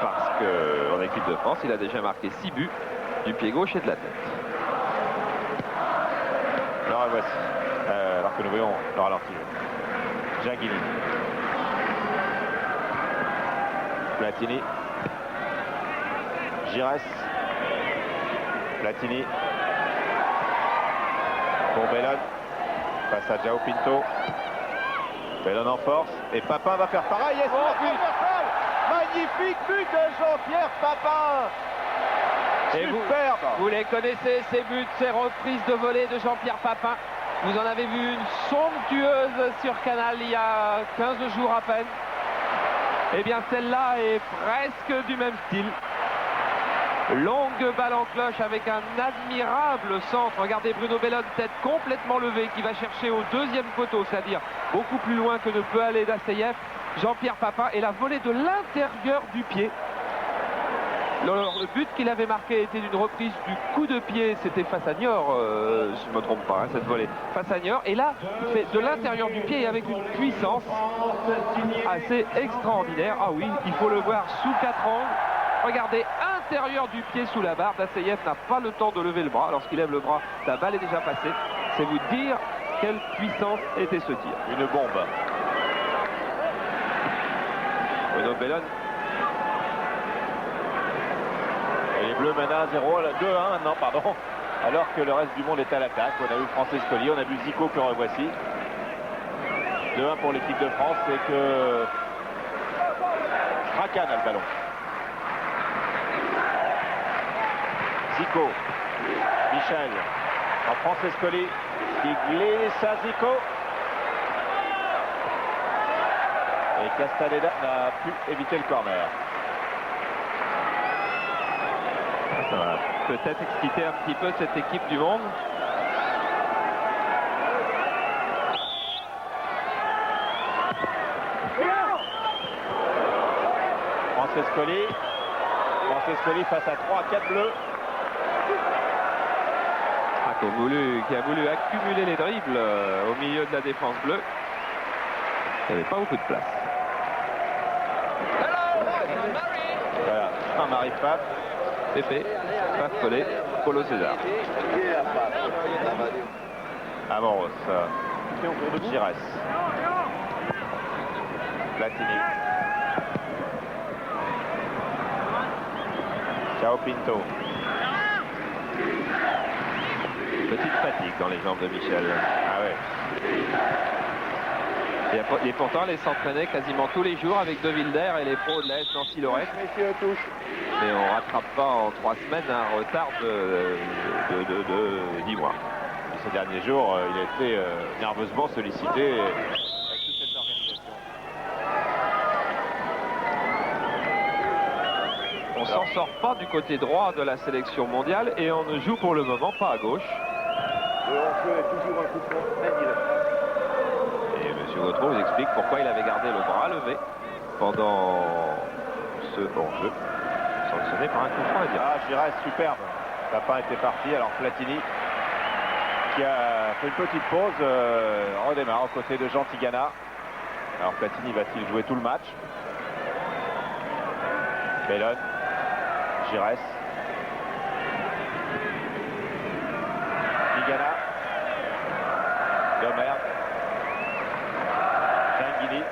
Parce qu'en équipe de France, il a déjà marqué 6 buts du pied gauche et de la tête. Alors voici, alors que nous voyons le ralenti. Gingili. Platini. Giresse. Platini. Pour Bellone. Face à João Pinto. Bellone en force. Et Papin va faire pareil. Et magnifique but de Jean-Pierre Papin. Et vous les connaissez, ces buts, ces reprises de volée de Jean-Pierre Papin. Vous en avez vu une somptueuse sur Canal il y a 15 jours à peine. Eh bien celle-là est presque du même style. Longue balle en cloche avec un admirable centre. Regardez Bruno Bellone, tête complètement levée, qui va chercher au deuxième poteau, c'est-à-dire beaucoup plus loin que ne peut aller Dassaïev. Jean-Pierre Papin et la volée de l'intérieur du pied. Le but qu'il avait marqué était d'une reprise du coup de pied, c'était face à Niort, si je ne me trompe pas, hein, cette volée face à Niort. Et là, il fait de l'intérieur du pied et avec une puissance assez extraordinaire. Ah oui, il faut le voir sous 4 angles. Regardez, intérieur du pied sous la barre. Dassaïev n'a pas le temps de lever le bras. Lorsqu'il lève le bras, la balle est déjà passée. C'est vous dire quelle puissance était ce tir. Une bombe. Bruno Bellone. Et les Bleus mènent 1-0, 2-1 maintenant, pardon. Alors que le reste du monde est à l'attaque. On a eu Francescoli, on a vu Zico que revoici. 2-1 pour l'équipe de France et que Strachan a le ballon. Zico, Michel, en Francescoli qui glisse à Zico. Et Castaneda n'a pu éviter le corner. Ça va peut-être exciter un petit peu cette équipe du monde. Francescoli face à 3 à 4 bleus. Qui a voulu accumuler les dribbles au milieu de la défense bleue. Il n'y avait pas beaucoup de place. Voilà, Jean-Marie Pfaff. Pépé, Pfaff Pelé, Paulo César. Amoros. Gires. Platini. Ciao Pinto. Petite fatigue dans les jambes de Michel. Ah ouais. Et pourtant, elle s'entraînait quasiment tous les jours avec De Wilder et les pros de la S Nancy-Lorette. Mais on ne rattrape pas en 3 semaines un retard de 10 mois. Ces derniers jours, il a été nerveusement sollicité avec toute cette organisation. On s'en sort pas du côté droit de la sélection mondiale et on ne joue pour le moment pas à gauche. Le hors-jeu est toujours un coup de poing indirect. Et M. Gautreau vous explique pourquoi il avait gardé le bras levé pendant ce hors-jeu, sanctionné par un coup franc indirect. Ah, Gires, superbe. Papin était parti, alors Platini qui a fait une petite pause, redémarre aux côtés de Jean Tigana. Alors Platini va-t-il jouer tout le match? Bellone, Gires, Tigana, Domer, Ginguini,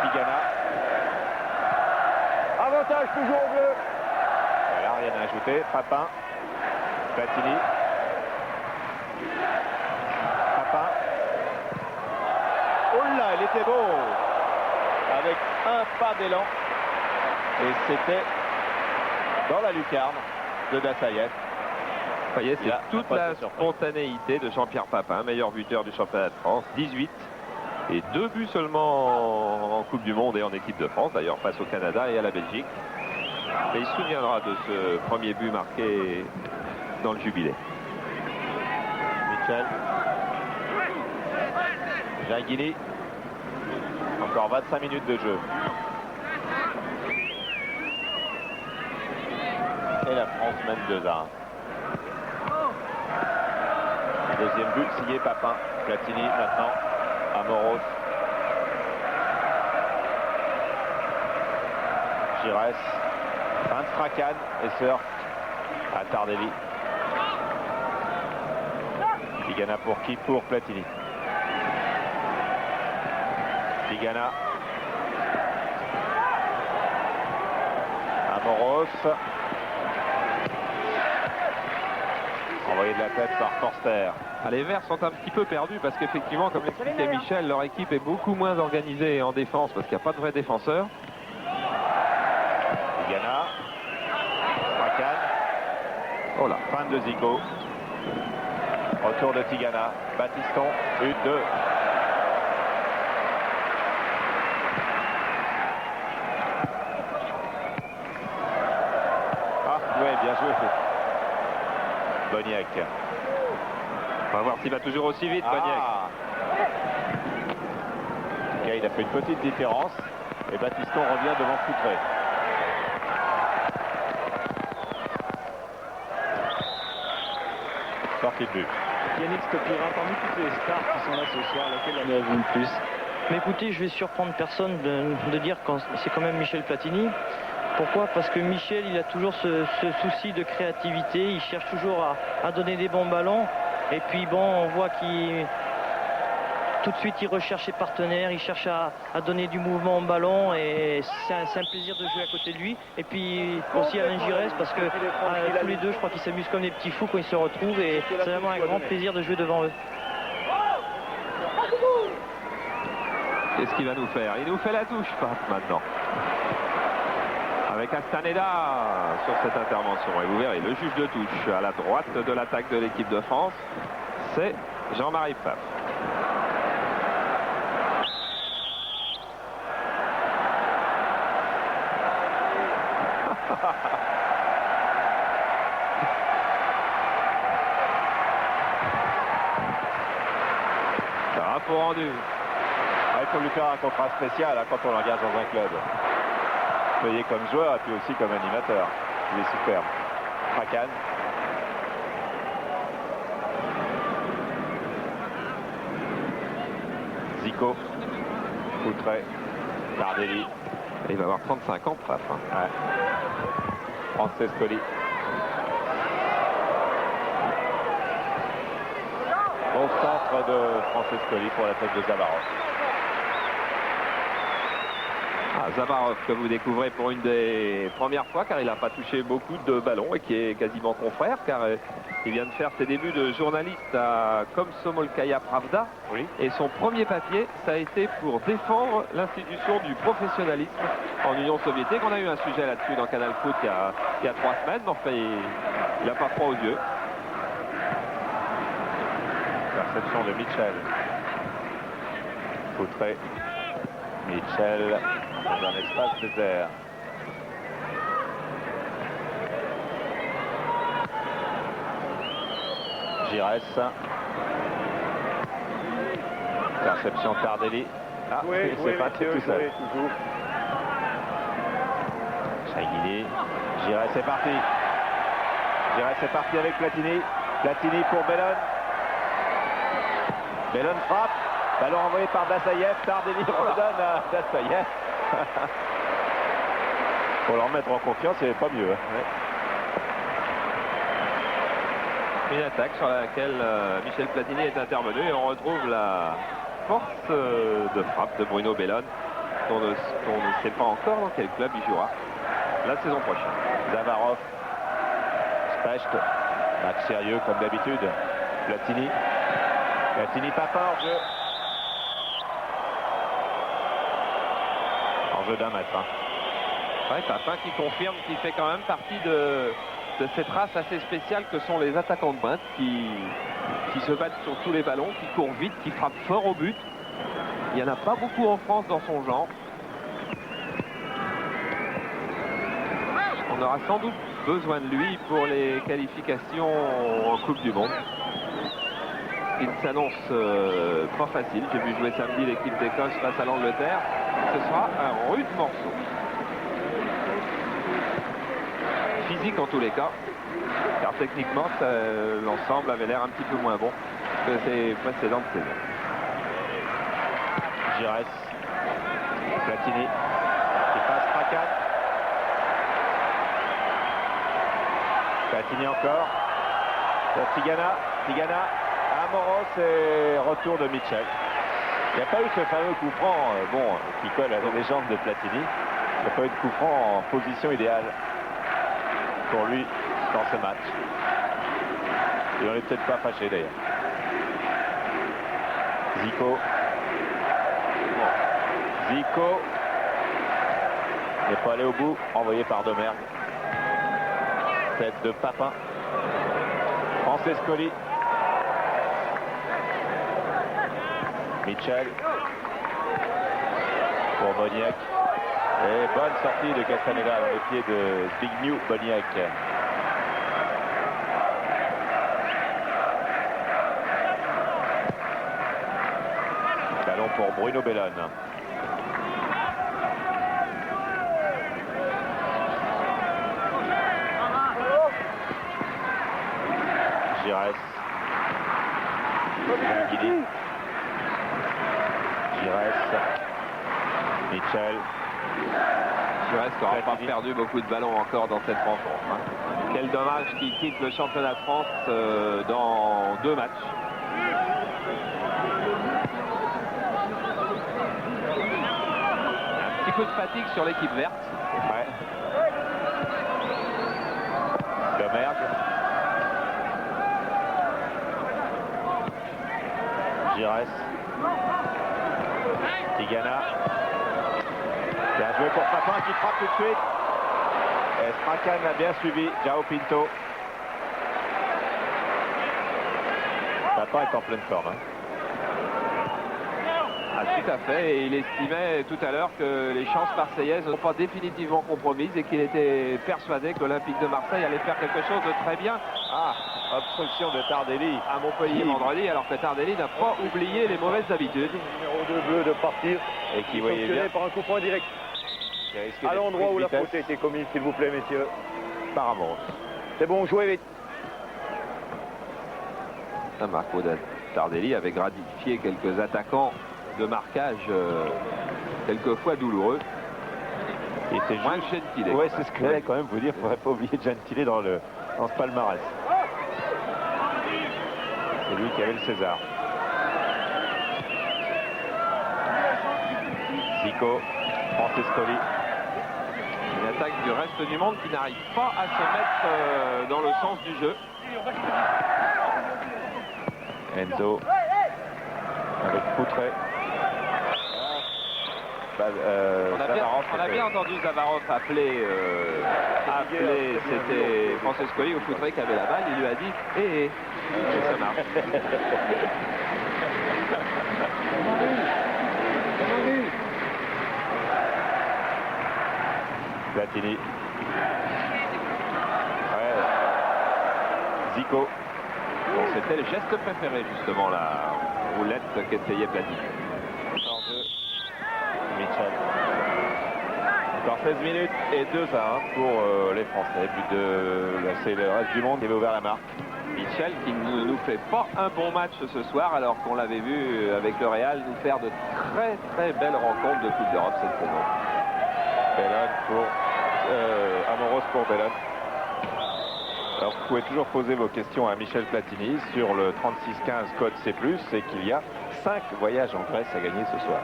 Tigana. Avantage toujours au bleu. Voilà, rien à ajouter. Papin, Platini. Papin. Oh là, il était beau. Avec un pas d'élan. Et c'était dans la lucarne de Dassayet. Vous voyez, c'est toute la spontanéité de Jean-Pierre Papin, meilleur buteur du championnat de France, 18 et 2 buts seulement en Coupe du Monde et en équipe de France, d'ailleurs face au Canada et à la Belgique. Et il se souviendra de ce premier but marqué dans le jubilé. Michel. Ginguini. Encore 25 minutes de jeu. Et la France mène 2-1. Deuxième but signé Papin. Platini maintenant. Amoros. Gires. Fin de Strachan et surf à Tardelli. Tigana pour qui? Pour Platini. Tigana. Amoros. Envoyé de la tête par Forster. Les Verts sont un petit peu perdus parce qu'effectivement, comme l'expliquait Michel, leur équipe est beaucoup moins organisée en défense parce qu'il n'y a pas de vrais défenseurs. Tigana. Strachan. Oh là. Fin de Zico. Retour de Tigana. Battiston. 1-2. Ah, ouais, bien joué. Boniek. On va voir s'il va toujours aussi vite, Boniek. En tout cas, il a fait une petite différence. Et Battiston revient devant Foutré. Sortie de but. Yannick Stopira, parmi toutes les stars qui sont là ce soir, laquelle en avez-vous le plus? Mais écoutez, je vais surprendre personne de dire que c'est quand même Michel Platini. Pourquoi? Parce que Michel, il a toujours ce souci de créativité, il cherche toujours à donner des bons ballons. Et puis bon, on voit qu'il tout de suite il recherche ses partenaires, il cherche à donner du mouvement au ballon et c'est un plaisir de jouer à côté de lui. Et puis aussi Alain Giresse parce que tous les deux je crois qu'ils s'amusent comme des petits fous quand ils se retrouvent et c'est vraiment un grand plaisir de jouer devant eux. Qu'est-ce qu'il va nous faire? Il nous fait la touche, Pape, maintenant. Avec Castaneda sur cette intervention. Et vous verrez, le juge de touche à la droite de l'attaque de l'équipe de France, c'est Jean-Marie Pfaff. Drapeau rendu. Il faut lui faire un contrat spécial quand on le regarde dans un club. Payé comme joueur et puis aussi comme animateur. Il est superbe. Fracan. Zico. Coutret. Tardelli. Il va avoir 35 ans, Pfaff. Ouais. Francescoli. Bon centre de Francescoli pour la tête de Zabarov. Zabarov que vous découvrez pour une des premières fois car il n'a pas touché beaucoup de ballons et qui est quasiment confrère car il vient de faire ses débuts de journaliste à Komsomolskaya Pravda. Oui. Et son premier papier ça a été pour défendre l'institution du professionnalisme en Union soviétique. On a eu un sujet là-dessus dans Canal Foot il y a 3 semaines, mais enfin il n'a pas froid aux yeux. Perception de Mitchell. Coutret. Mitchell dans un espace désert. Giresse. Perception Tardelli. Ah, oui, c'est pas tout seul. Toujours. Chaguini. Giresse est parti. Giresse est parti avec Platini. Platini pour Bellon. Bellon frappe. Ballon envoyé par Dassaïev. Tardelli redonne à Dassaïev. Pour leur mettre en confiance, il n'y avait pas mieux. Une attaque sur laquelle Michel Platini est intervenu et on retrouve la force de frappe de Bruno Bellon dont on ne sait pas encore dans quel club il jouera la saison prochaine. Zavarov. Specht. Match sérieux comme d'habitude. Platini. Platini Papin en jeu. En jeu d'un mètre. Ouais, Papin qui confirme qu'il fait quand même partie de cette race assez spéciale que sont les attaquants de pointe qui se battent sur tous les ballons, qui courent vite, qui frappent fort au but. Il n'y en a pas beaucoup en France dans son genre. On aura sans doute besoin de lui pour les qualifications en Coupe du Monde. Il s'annonce pas facile. J'ai vu jouer samedi l'équipe d'Écosse face à l'Angleterre. Ce sera un rude morceau. Physique en tous les cas, car techniquement l'ensemble avait l'air un petit peu moins bon que ses précédentes saisons. Giresse. Platini. Qui passe Fracan. Platini encore. Pour Tigana. Tigana. Amoros et retour de Mitchell. Il n'y a pas eu ce fameux coup franc qui colle à la légende de Platini. Il n'y a pas eu de coup franc en position idéale pour lui dans ce match. Il n'en est peut-être pas fâché d'ailleurs. Zico. Zico n'est pas allé au bout, envoyé par Domergue. Tête de Papin. Francescoli. Mitchell. Pour Boniek. Et bonne sortie de Castaneda dans les pieds de Zbigniew Boniek. Ballon pour Bruno Bellon. Giresse. Guidi. Giresse. Mitchell. Giresse n'aura pas perdu beaucoup de ballons encore dans cette rencontre. Hein. Quel dommage qu'il quitte le championnat de France dans 2 matchs. Un petit coup de fatigue sur l'équipe verte. Ouais. Domergue. Giresse. Tigana. Bien joué pour Papin qui frappe tout de suite. Et Strachan a bien suivi João Pinto. Papin est en pleine forme. Hein. Ah, tout à fait, et il estimait tout à l'heure que les chances marseillaises n'ont pas définitivement compromises et qu'il était persuadé que l'Olympique de Marseille allait faire quelque chose de très bien. Ah, obstruction de Tardelli à Montpellier vendredi, alors que Tardelli n'a pas oublié les mauvaises habitudes. Numéro 2 bleu de partir. Et qui voyait bien par un coup franc direct. À l'endroit où la faute a été commise, s'il vous plaît, messieurs. Par Amos. C'est bon, jouez vite. Marco Tardelli avait gratifié quelques attaquants de marquage quelquefois douloureux. Et c'est moins que Gentile. Ouais, c'est ce que j'allais quand même vous dire. Il ne faudrait pas oublier Gentile dans ce palmarès. C'est lui qui avait le César. Zico, Francescoli. Une attaque du reste du monde qui n'arrive pas à se mettre dans le sens du jeu. Enzo avec Poutré. On a bien entendu Zavarov appeler, c'était Francescoli au Poutré qui avait la balle. Il lui a dit et ça marche. Platini. Ouais. Zico. Bon, c'était le geste préféré justement, la roulette qu'essayait Platini. Mitchell. Encore 16 minutes et 2-1 pour les Français. But c'est le reste du monde qui avait ouvert la marque. Mitchell qui ne nous fait pas un bon match ce soir alors qu'on l'avait vu avec le Real nous faire de très très belles rencontres de Coupe d'Europe cette saison. Bellone pour Amoros pour Bellone. Alors vous pouvez toujours poser vos questions à Michel Platini sur le 3615 code C+, c'est qu'il y a 5 voyages en Grèce à gagner ce soir.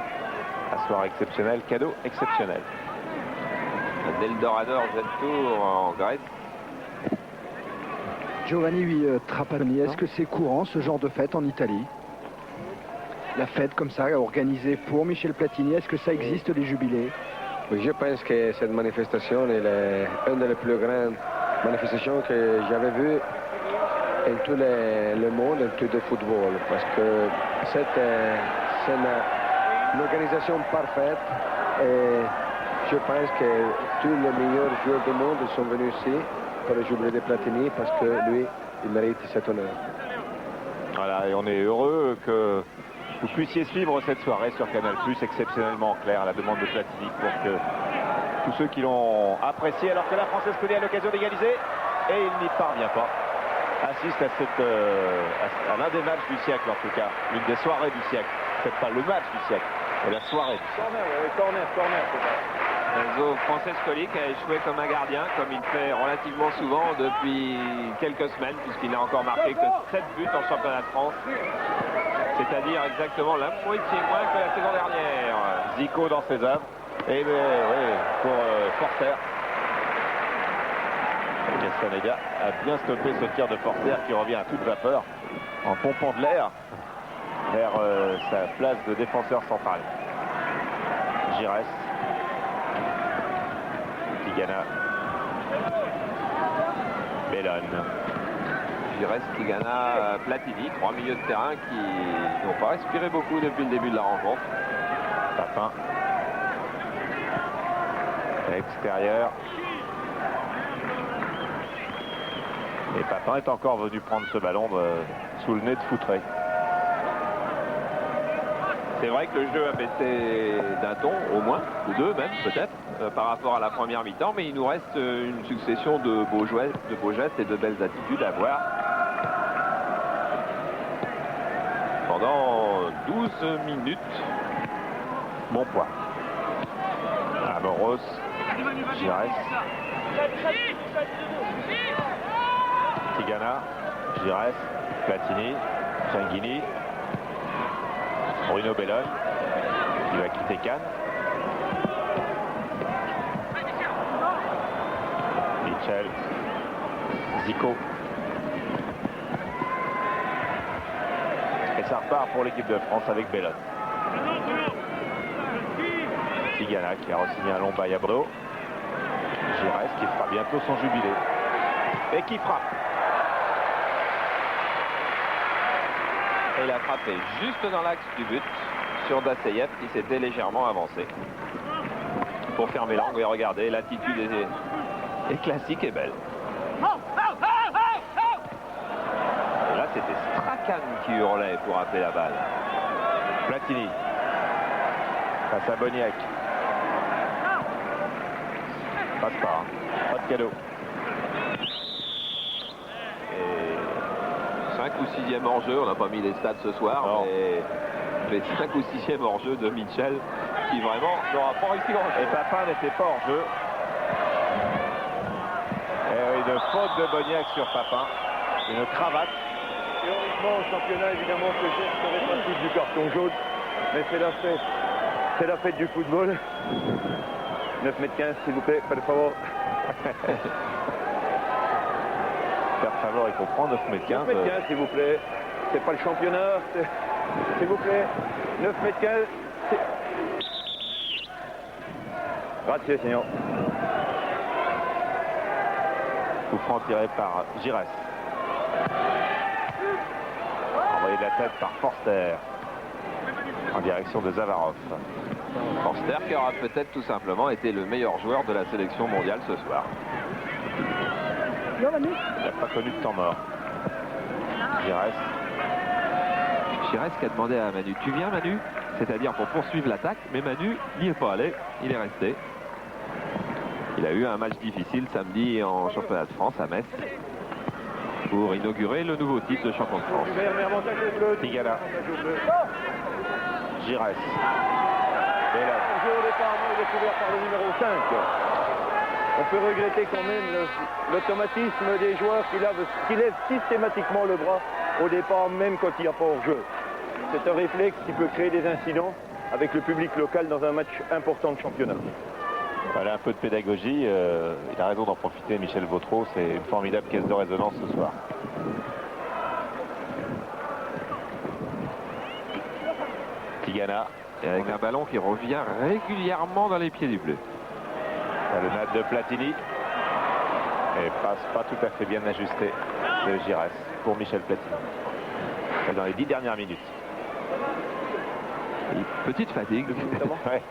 Un soir exceptionnel, cadeau exceptionnel. L'Eldorado Argento en Grèce. Giovanni Trapattoni, est-ce que c'est courant ce genre de fête en Italie? La fête comme ça, organisée pour Michel Platini, est-ce que ça existe, les jubilés? Oui, je pense que cette manifestation est une des plus grandes manifestations que j'avais vues en tout le monde, en tout le football, parce que c'est une organisation parfaite et je pense que tous les meilleurs joueurs du monde sont venus ici pour le jubilé de Platini parce que lui, il mérite cet honneur. Voilà, et on est heureux que vous puissiez suivre cette soirée sur Canal+, exceptionnellement clair à la demande de Platini pour que tous ceux qui l'ont apprécié, alors que la Francescoli a l'occasion d'égaliser et il n'y parvient pas, assiste à l'un des matchs du siècle en tout cas, l'une des soirées du siècle. Peut-être pas le match du siècle, mais la soirée du siècle. Corner. Enzo Francescoli qui a échoué comme un gardien, comme il fait relativement souvent depuis quelques semaines, puisqu'il n'a encore marqué que 7 buts en championnat de France. C'est-à-dire exactement la moitié moins que la saison dernière. Zico dans ses œuvres. Et pour Forster. Castaneda a bien stoppé ce tir de Forster qui revient à toute vapeur en pompant de l'air vers sa place de défenseur central. Giresse. Tigana. Bellone. Giresse, Tigana, Platini, 3 milieux de terrain qui n'ont pas respiré beaucoup depuis le début de la rencontre. Papin. À l'extérieur. Et Papin est encore venu prendre ce ballon sous le nez de Poutré. C'est vrai que le jeu a baissé d'un ton, au moins, ou deux même, peut-être, par rapport à la première mi-temps, mais il nous reste une succession de beaux gestes et de belles attitudes à voir. Pendant 12 minutes. Bon point. Amoros. Grosse, Giresse, Tigana, Giresse, Platini, Gianghini, Bruno Bellone, qui va quitter Cannes. Mitchell, Zico. Et ça repart pour l'équipe de France avec Bellone. Tigana qui a re-signé un long bail à Bordeaux. Giresse qui fera bientôt son jubilé. Et qui frappe. Et il a frappé juste dans l'axe du but sur Dassayev qui s'était légèrement avancé. Pour fermer l'angle et regardez, l'attitude est classique et belle. Et là c'était Strachan qui hurlait pour appeler la balle. Platini. Face à Boniek. Passe pas. Hein. Pas de cadeau. Et 5 ou 6e hors-jeu, on n'a pas mis les stats ce soir, mais 5 ou 6e hors-jeu de Mitchell qui vraiment n'aura pas réussi grand-chose. Et Papin n'était pas hors-jeu. Et une faute de Boniek sur Papin. Une cravate. Théoriquement, au championnat, évidemment, ce geste serait parti du carton jaune, mais c'est la fête. C'est la fête du football. 9,15 m, s'il vous plaît, par favor. Per favor, il faut prendre 9,15 m. 9,15 m, s'il vous plaît. C'est pas le championnat. S'il vous plaît. 9,15 m. Grazie, signor. Coup franc tiré par Giresse. Envoyé de la tête par Forster. En direction de Zavarov. Forster qui aura peut-être tout simplement été le meilleur joueur de la sélection mondiale ce soir. Il n'a pas connu de temps mort. Giresse. Giresse qui a demandé à Manu, tu viens Manu? C'est-à-dire pour poursuivre l'attaque, mais Manu n'y est pas allé, il est resté. Il a eu un match difficile samedi en championnat de France à Metz pour inaugurer le nouveau titre de champion de France. Tigana. Giresse. Au départ, il est couvert par le numéro 5. On peut regretter quand même l'automatisme des joueurs qui lèvent systématiquement le bras au départ, même quand il n'y a pas hors-jeu. C'est un réflexe qui peut créer des incidents avec le public local dans un match important de championnat. Voilà un peu de pédagogie. Il a raison d'en profiter, Michel Vautreau. C'est une formidable caisse de résonance ce soir. Tigana. Et avec un ballon qui revient régulièrement dans les pieds du bleu. Le nat de Platini. Et passe pas tout à fait bien ajusté de Giresse pour Michel Platini. C'est dans les 10 dernières minutes. Une petite fatigue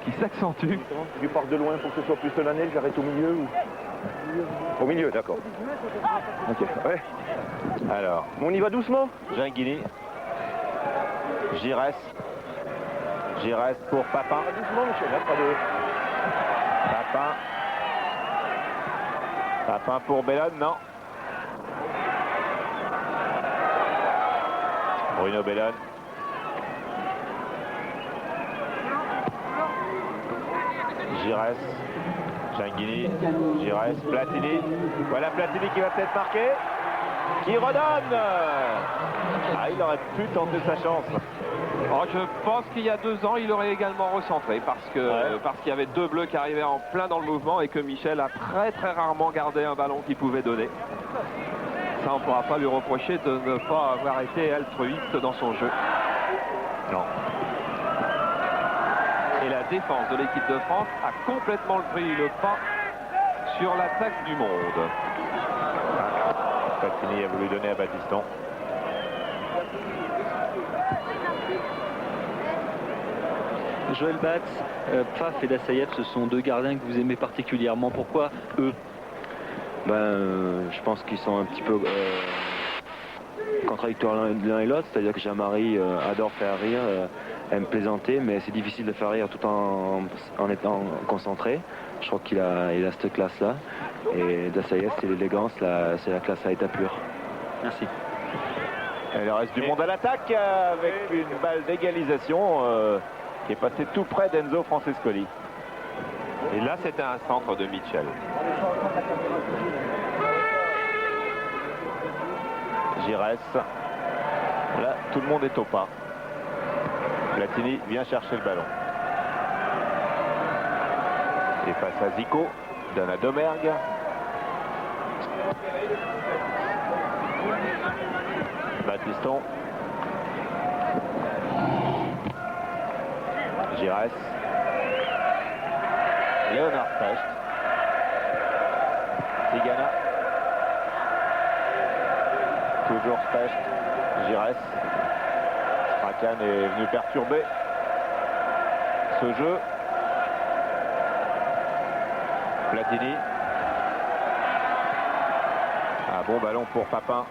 qui s'accentue. Tu pars de loin pour que ce soit plus solennel, j'arrête au milieu ou... Au milieu, d'accord. Ok, ouais. Alors, on y va doucement. Gianghini. Giresse. Giresse pour Papin. Doucement, Michel, là, pas de... Papin. Papin pour Bellone, non. Bruno Bellone. Giresse. Gianghini. Giresse. Platini. Voilà Platini qui va peut-être marquer. Qui redonne. Ah, il aurait pu tenter sa chance. Oh, je pense qu'il y a 2 ans, il aurait également recentré parce qu'il y avait 2 bleus qui arrivaient en plein dans le mouvement et que Michel a très rarement gardé un ballon qu'il pouvait donner. Ça, on ne pourra pas lui reprocher de ne pas avoir été altruiste dans son jeu. Non. Et la défense de l'équipe de France a complètement pris le pas sur l'attaque du monde. Platini a voulu donner à Battiston. Joël Batz, Pfaff et Dassayev, ce sont 2 gardiens que vous aimez particulièrement. Pourquoi eux? Je pense qu'ils sont un petit peu contradictoires l'un et l'autre. C'est-à-dire que Jean-Marie adore faire rire, aime plaisanter, mais c'est difficile de faire rire tout en étant concentré. Je crois qu'il a cette classe-là. Et Dassayev, c'est l'élégance, c'est la classe à état pur. Merci. Et le reste du monde à l'attaque avec une balle d'égalisation qui est passée tout près d'Enzo Francescoli. Et là, c'était un centre de Mitchell. Giresse. Là, tout le monde est au pas. Platini vient chercher le ballon. Et face à Zico, donne à Domergue. Battiston. Giresse. Léonard Specht. Tigana. Toujours Specht. Giresse. Strachan est venu perturber ce jeu. Platini. Un bon ballon pour Papin.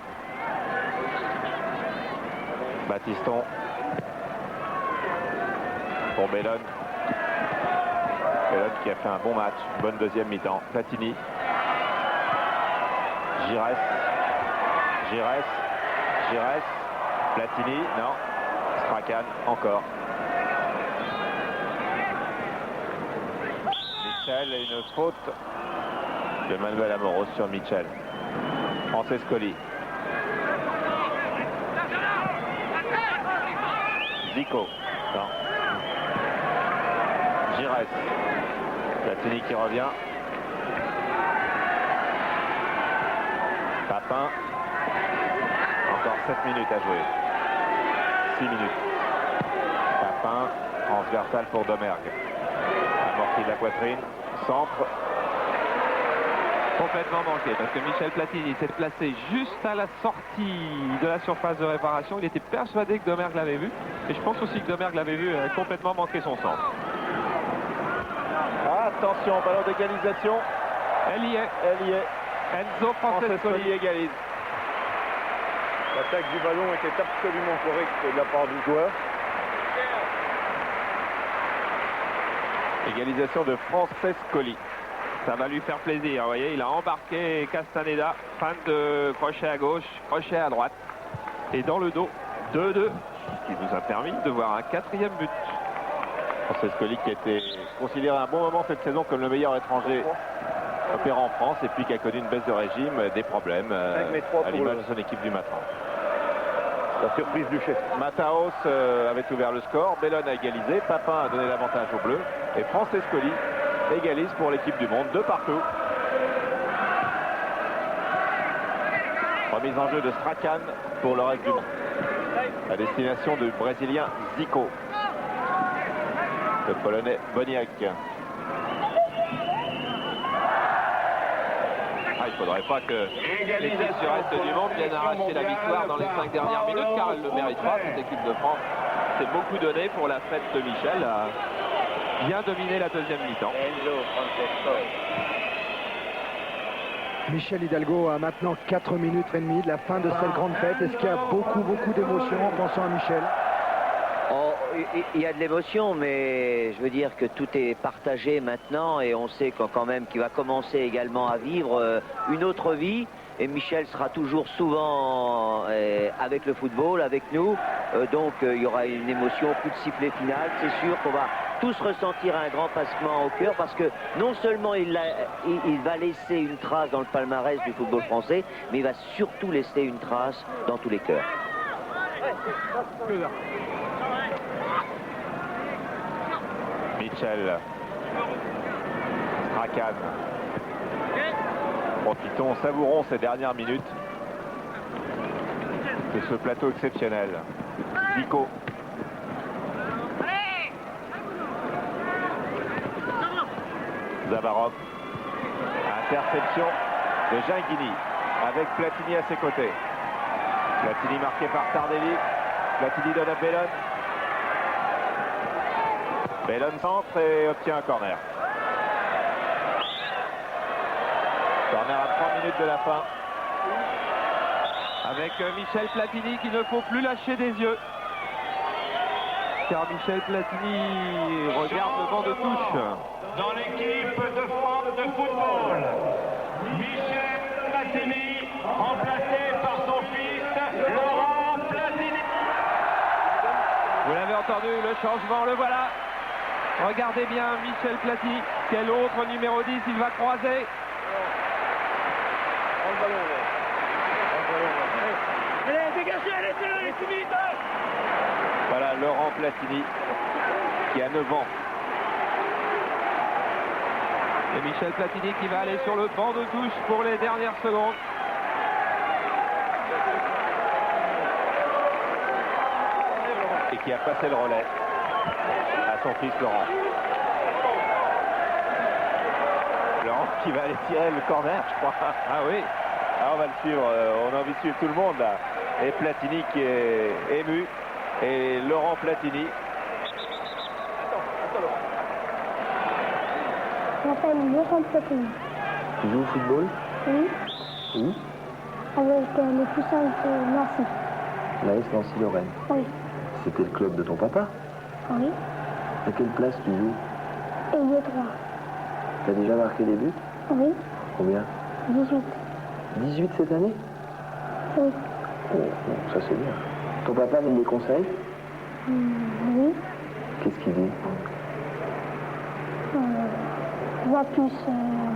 Battiston. Pour Bellone. Bellone qui a fait un bon match. Bonne deuxième mi-temps. Platini. Giresse. Giresse. Giresse. Platini. Non. Strachan. Encore. Mitchell et une faute de Manuel Amoros sur Mitchell. Francescoli. Zico. Non. Giresse. Platini qui revient. Papin. Encore 7 minutes à jouer. 6 minutes. Papin. Transversal pour Domergue. Amorti de la poitrine. Centre. Complètement manqué parce que Michel Platini s'est placé juste à la sortie de la surface de réparation. Il était persuadé que Domergue l'avait vu. Et je pense aussi que Domergue l'avait vu complètement manquer son centre. Attention, ballon d'égalisation. Elle y est. Elle y est. Enzo Francescoli égalise. L'attaque du ballon était absolument correcte de la part du joueur. Égalisation de Francescoli. Ça va lui faire plaisir, vous voyez, il a embarqué Castaneda, fin de crochet à gauche, crochet à droite. Et dans le dos, 2-2, ce qui nous a permis de voir un 4e but. Francescoli qui a été considéré à un bon moment cette saison comme le meilleur étranger opérant en France et puis qui a connu une baisse de régime, des problèmes à l'image de son équipe du Matra. La surprise du chef. Mataos avait ouvert le score, Bellone a égalisé, Papin a donné l'avantage aux Bleus et Francescoli égalise pour l'équipe du monde, 2 partout. Remise en jeu de Strachan pour le reste du monde. À destination du Brésilien Zico. Le Polonais Boniek. Il ne faudrait pas que l'équipe du reste du monde vienne arracher la victoire dans les 5 dernières minutes car elle ne le mérite pas. Cette équipe de France s'est beaucoup donné pour la fête de Michel. Bien dominé la deuxième mi-temps. Michel Hidalgo a maintenant 4 minutes et demie de la fin de cette grande fête. Est-ce qu'il y a beaucoup d'émotions en pensant à Michel? Oh, il y a de l'émotion, mais je veux dire que tout est partagé maintenant et on sait quand même qu'il va commencer également à vivre une autre vie. Et Michel sera toujours souvent avec le football, avec nous. Donc il y aura une émotion, plus de sifflet final. C'est sûr qu'on va tous ressentir un grand passement au cœur parce que non seulement il va laisser une trace dans le palmarès du football français, mais il va surtout laisser une trace dans tous les cœurs. Mitchell. Strachan. Profitons, savourons ces dernières minutes de ce plateau exceptionnel. Zico. Zavarov. Interception de Gingini avec Platini à ses côtés. Platini marqué par Tardelli. Platini donne à Bellone. Bellone centre et obtient un corner. Corner à 3 minutes de la fin. Avec Michel Platini qu'il ne faut plus lâcher des yeux. Car Michel Platini regarde le banc de touche. Dans l'équipe de France de football, Michel Platini, remplacé par son fils Laurent Platini. Vous l'avez entendu, le changement, le voilà. Regardez bien Michel Platini Quel autre numéro 10 il va croiser? Allez, dégagez, allez, c'est vite. Voilà Laurent Platini qui a 9 ans. Et Michel Platini qui va aller sur le banc de touche pour les dernières secondes. Et qui a passé le relais à son fils Laurent. Laurent qui va aller tirer le corner, je crois. Ah oui. Ah, on va le suivre, on a envie de suivre tout le monde là. Et Platini qui est ému. Et Laurent Platini. Je m'appelle Laurent Platini. Tu joues au football? Oui. Où? Avec les poussins de Nancy. L'AS Nancy-Lorraine. Oui. C'était le club de ton papa? Oui. À quelle place tu joues? Ailier droit. Tu as déjà marqué des buts? Oui. Combien? 18. 18 cette année? Oui. Oh, ça c'est bien. Ton papa donne des conseils? Oui. Qu'est-ce qu'il dit? Va plus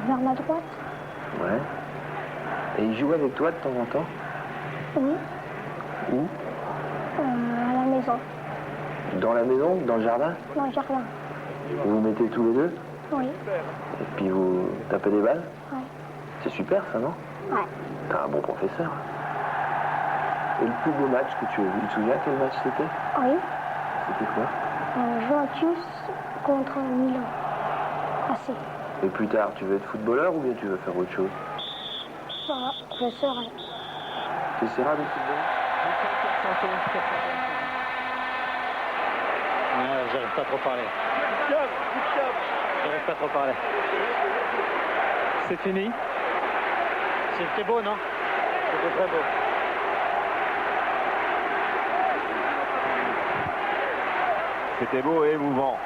vers la droite. Ouais. Et il joue avec toi de temps en temps? Oui. Où? À la maison. Dans la maison? Dans le jardin? Dans le jardin. Vous vous mettez tous les deux? Oui. Et puis vous tapez des balles? Ouais. C'est super ça, non? Ouais. T'es un bon professeur. Et le plus beau match que tu as vu, tu te souviens quel match c'était? Oui. C'était quoi? Juventus contre Milan. Assez. Et plus tard, tu veux être footballeur ou bien tu veux faire autre chose? Ça va, je serai. Tu essaieras de football? J'arrive pas à trop parler. J'arrive pas à trop parler. C'est fini? C'était beau, non? C'était très beau. C'était beau et émouvant.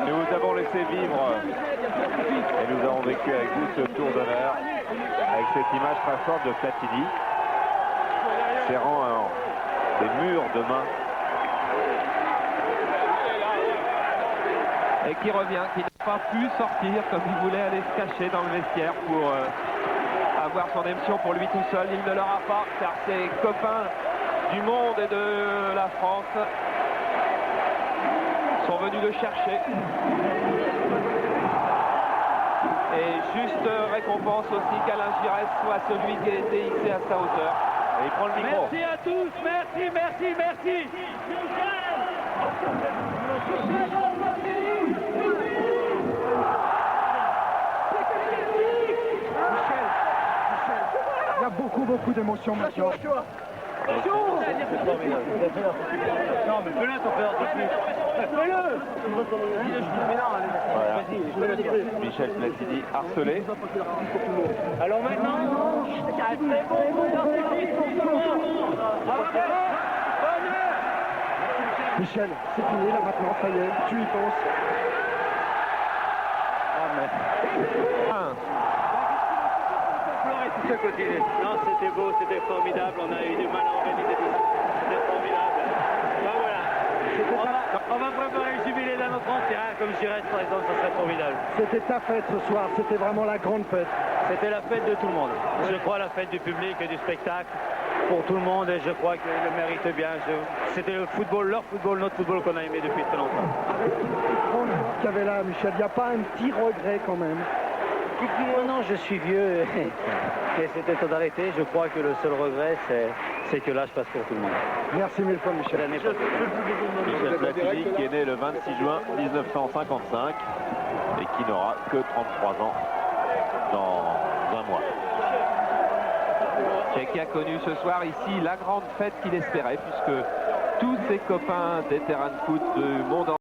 Nous avons laissé vivre et nous avons vécu avec vous ce tour d'honneur avec cette image très forte de Platini serrant des murs de main. Et qui revient, qui n'a pas pu sortir comme il voulait aller se cacher dans le vestiaire pour avoir son émotion pour lui tout seul. Il ne l'aura pas car ses copains du monde et de la France sont venus le chercher. Et juste récompense aussi qu'Alain Giresse soit celui qui a été hissé à sa hauteur. Et il prend le micro. Merci à tous, merci, merci, merci. Il y a beaucoup d'émotions maintenant. Non, mais fais-le, ton père, fais-le. Voilà. Michel Platini harcelé. Alors maintenant, c'est bon. Michel, c'est fini là maintenant, ça y est, tu y penses. Tout ça continue. Non, c'était beau, c'était formidable. On a eu du mal à organiser tout ça. C'était formidable. Ben voilà. On va préparer le jubilé dans notre terrain, comme je dirais, par exemple, ça serait formidable. C'était ta fête ce soir, c'était vraiment la grande fête. C'était la fête de tout le monde. Je crois la fête du public et du spectacle pour tout le monde et je crois qu'ils le méritent bien. C'était le football, leur football, notre football qu'on a aimé depuis très longtemps. Qu'il y avait là, Michel, il n'y a pas un petit regret quand même? Non, je suis vieux et c'était temps d'arrêter. Je crois que le seul regret, c'est que l'âge passe pour tout le monde. Merci mille fois, Michel. Michel Platini qui est né le 26 juin 1955 et qui n'aura que 33 ans dans un mois. Et qui a connu ce soir ici la grande fête qu'il espérait puisque tous ses copains des terrains de foot du monde entier